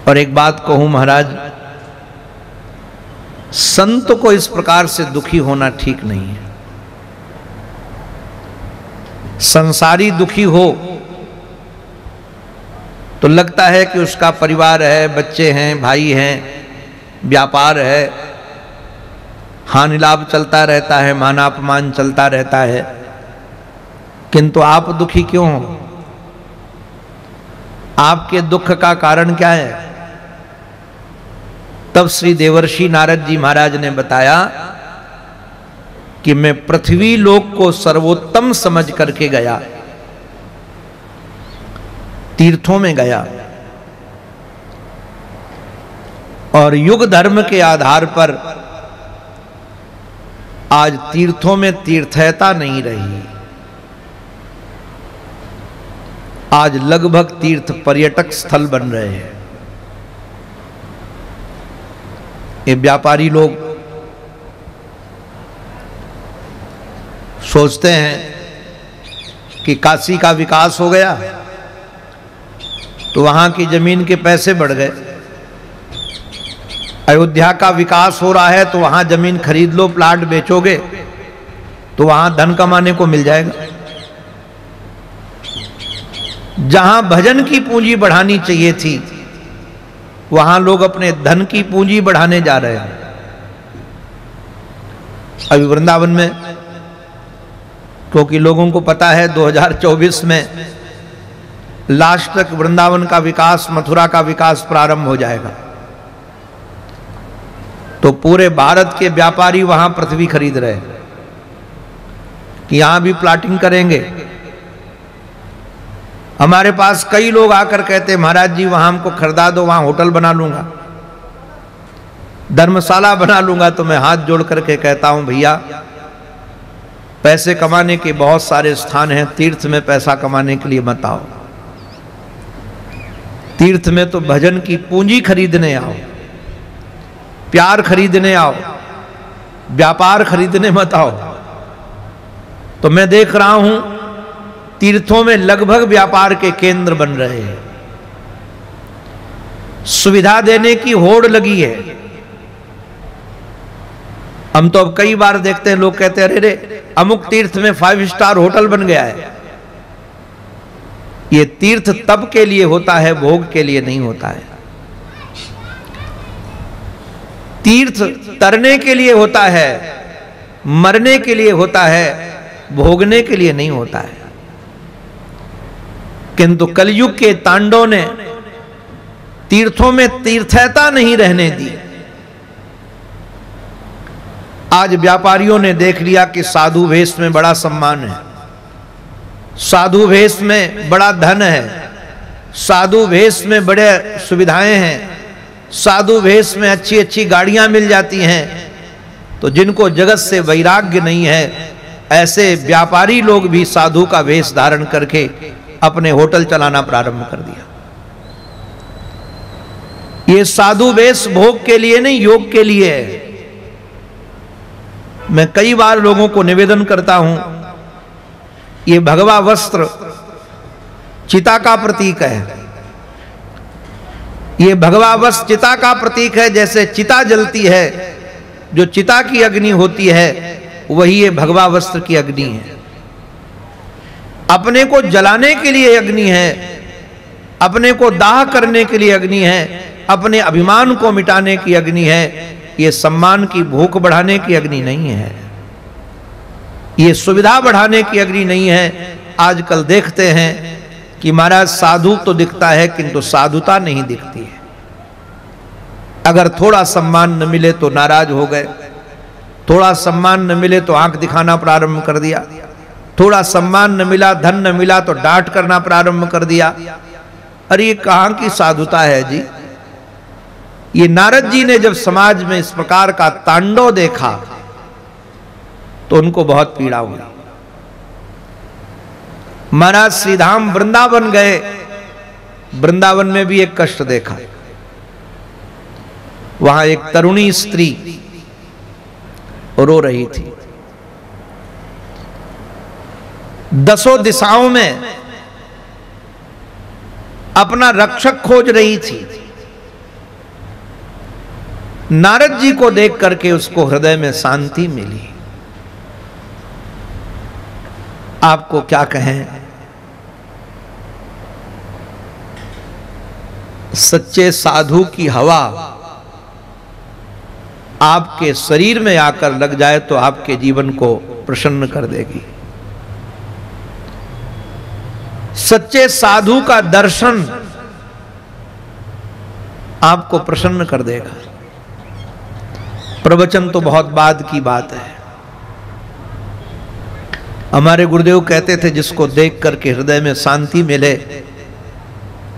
और एक बात कहूं महाराज, संत को इस प्रकार से दुखी होना ठीक नहीं है। संसारी दुखी हो तो लगता है कि उसका परिवार है, बच्चे हैं, भाई हैं, व्यापार है, हानि लाभ चलता रहता है, मानापमान चलता रहता है, किंतु आप दुखी क्यों हो? आपके दुख का कारण क्या है? तब श्री देवर्षि नारद जी महाराज ने बताया कि मैं पृथ्वी लोक को सर्वोत्तम समझ करके गया, तीर्थों में गया और युग धर्म के आधार पर आज तीर्थों में तीर्थयता नहीं रही। आज लगभग तीर्थ पर्यटक स्थल बन रहे हैं। ये व्यापारी लोग सोचते हैं कि काशी का विकास हो गया तो वहां की जमीन के पैसे बढ़ गए, अयोध्या का विकास हो रहा है तो वहां जमीन खरीद लो, प्लाट बेचोगे तो वहां धन कमाने को मिल जाएगा। जहां भजन की पूंजी बढ़ानी चाहिए थी वहां लोग अपने धन की पूंजी बढ़ाने जा रहे हैं। अभी वृंदावन में, क्योंकि लोगों को पता है 2024 में लास्ट तक वृंदावन का विकास, मथुरा का विकास प्रारंभ हो जाएगा, तो पूरे भारत के व्यापारी वहां पृथ्वी खरीद रहे हैं कि यहां भी प्लाटिंग करेंगे। हमारे पास कई लोग आकर कहते हैं महाराज जी वहां हमको खरीदा दो, वहां होटल बना लूंगा, धर्मशाला बना लूंगा। तो मैं हाथ जोड़ करके कहता हूं भैया, पैसे कमाने के बहुत सारे स्थान हैं, तीर्थ में पैसा कमाने के लिए मत आओ। तीर्थ में तो भजन की पूंजी खरीदने आओ, प्यार खरीदने आओ, व्यापार खरीदने मत आओ। तो मैं देख रहा हूं तीर्थों में लगभग व्यापार के केंद्र बन रहे हैं, सुविधा देने की होड़ लगी है। हम तो अब कई बार देखते हैं लोग कहते हैं अरे रे अमुक तीर्थ में 5 स्टार होटल बन गया है। ये तीर्थ तब के लिए होता है, भोग के लिए नहीं होता है। तीर्थ तरने के लिए होता है, मरने के लिए होता है, भोगने के लिए नहीं होता है। किंतु कलयुग के तांडव ने तीर्थों में तीर्थयता नहीं रहने दी। आज व्यापारियों ने देख लिया कि साधु वेश में बड़ा सम्मान है, साधु वेश में बड़ा धन है, साधु वेश में बड़े सुविधाएं हैं, साधु वेश में अच्छी अच्छी गाड़ियां मिल जाती हैं। तो जिनको जगत से वैराग्य नहीं है ऐसे व्यापारी लोग भी साधु का वेश धारण करके अपने होटल चलाना प्रारंभ कर दिया। ये साधु वेश भोग के लिए नहीं, योग के लिए है। मैं कई बार लोगों को निवेदन करता हूं, ये भगवा वस्त्र चिता का प्रतीक है। ये भगवा वस्त्र चिता का प्रतीक है। जैसे चिता जलती है, जो चिता की अग्नि होती है, वही ये भगवा वस्त्र की अग्नि है। अपने को जलाने के लिए अग्नि है, अपने को दाह करने के लिए अग्नि है, अपने अभिमान को मिटाने की अग्नि है। ये सम्मान की भूख बढ़ाने की अग्नि नहीं है, ये सुविधा बढ़ाने की अग्नि नहीं है। आजकल देखते हैं कि महाराज साधु तो दिखता है किंतु साधुता नहीं दिखती है। अगर थोड़ा सम्मान न मिले तो नाराज हो गए, थोड़ा सम्मान न मिले तो आंख दिखाना प्रारंभ कर दिया, थोड़ा सम्मान न मिला, धन न मिला तो डांट करना प्रारंभ कर दिया। अरे ये कहां की साधुता है जी। ये नारद जी ने जब समाज में इस प्रकार का तांडव देखा तो उनको बहुत पीड़ा हुई। महाराज श्रीधाम वृंदावन गए, वृंदावन में भी एक कष्ट देखा। वहां एक तरुणी स्त्री रो रही थी। दसों दिशाओं में अपना रक्षक खोज रही थी। नारद जी को देख करके उसको हृदय में शांति मिली। आपको क्या कहें, सच्चे साधु की हवा आपके शरीर में आकर लग जाए तो आपके जीवन को प्रसन्न कर देगी। सच्चे साधु का दर्शन आपको प्रसन्न कर देगा। प्रवचन तो बहुत बाद की बात है। हमारे गुरुदेव कहते थे, जिसको देख करके हृदय में शांति मिले,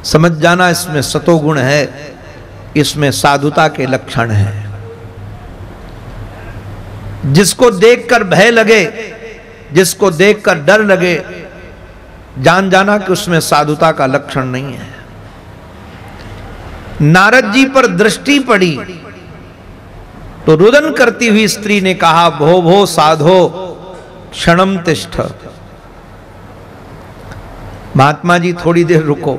समझ जाना इसमें सतोगुण है, इसमें साधुता के लक्षण हैं। जिसको देखकर भय लगे, जिसको देखकर डर लगे, जान जाना कि उसमें साधुता का लक्षण नहीं है। नारद जी पर दृष्टि पड़ी तो रुदन करती हुई स्त्री ने कहा, भो भो साधो क्षणम तिष्ठ। महात्मा जी थोड़ी देर रुको,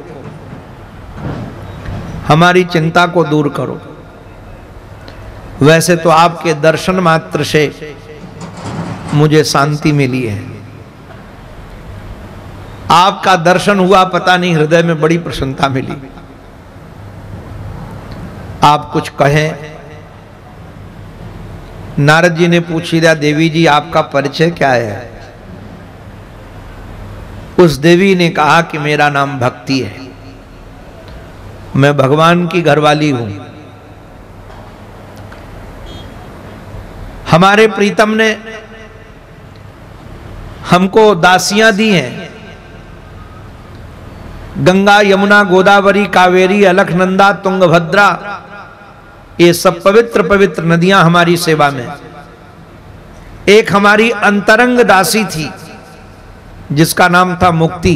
हमारी चिंता को दूर करो। वैसे तो आपके दर्शन मात्र से मुझे शांति मिली है। आपका दर्शन हुआ, पता नहीं हृदय में बड़ी प्रसन्नता मिली। आप कुछ कहें। नारद जी ने पूछ लिया, देवी जी आपका परिचय क्या है? उस देवी ने कहा कि मेरा नाम भक्ति है, मैं भगवान की घरवाली हूं। हमारे प्रीतम ने हमको दासियां दी हैं। गंगा, यमुना, गोदावरी, कावेरी, अलकनंदा, तुंगभद्रा, ये सब पवित्र पवित्र नदियां हमारी सेवा में। एक हमारी अंतरंग दासी थी जिसका नाम था मुक्ति,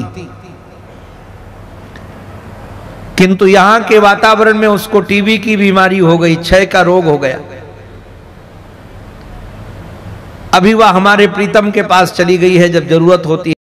किंतु यहां के वातावरण में उसको टीबी की बीमारी हो गई, क्षय का रोग हो गया। अभी वह हमारे प्रीतम के पास चली गई है, जब जरूरत होती है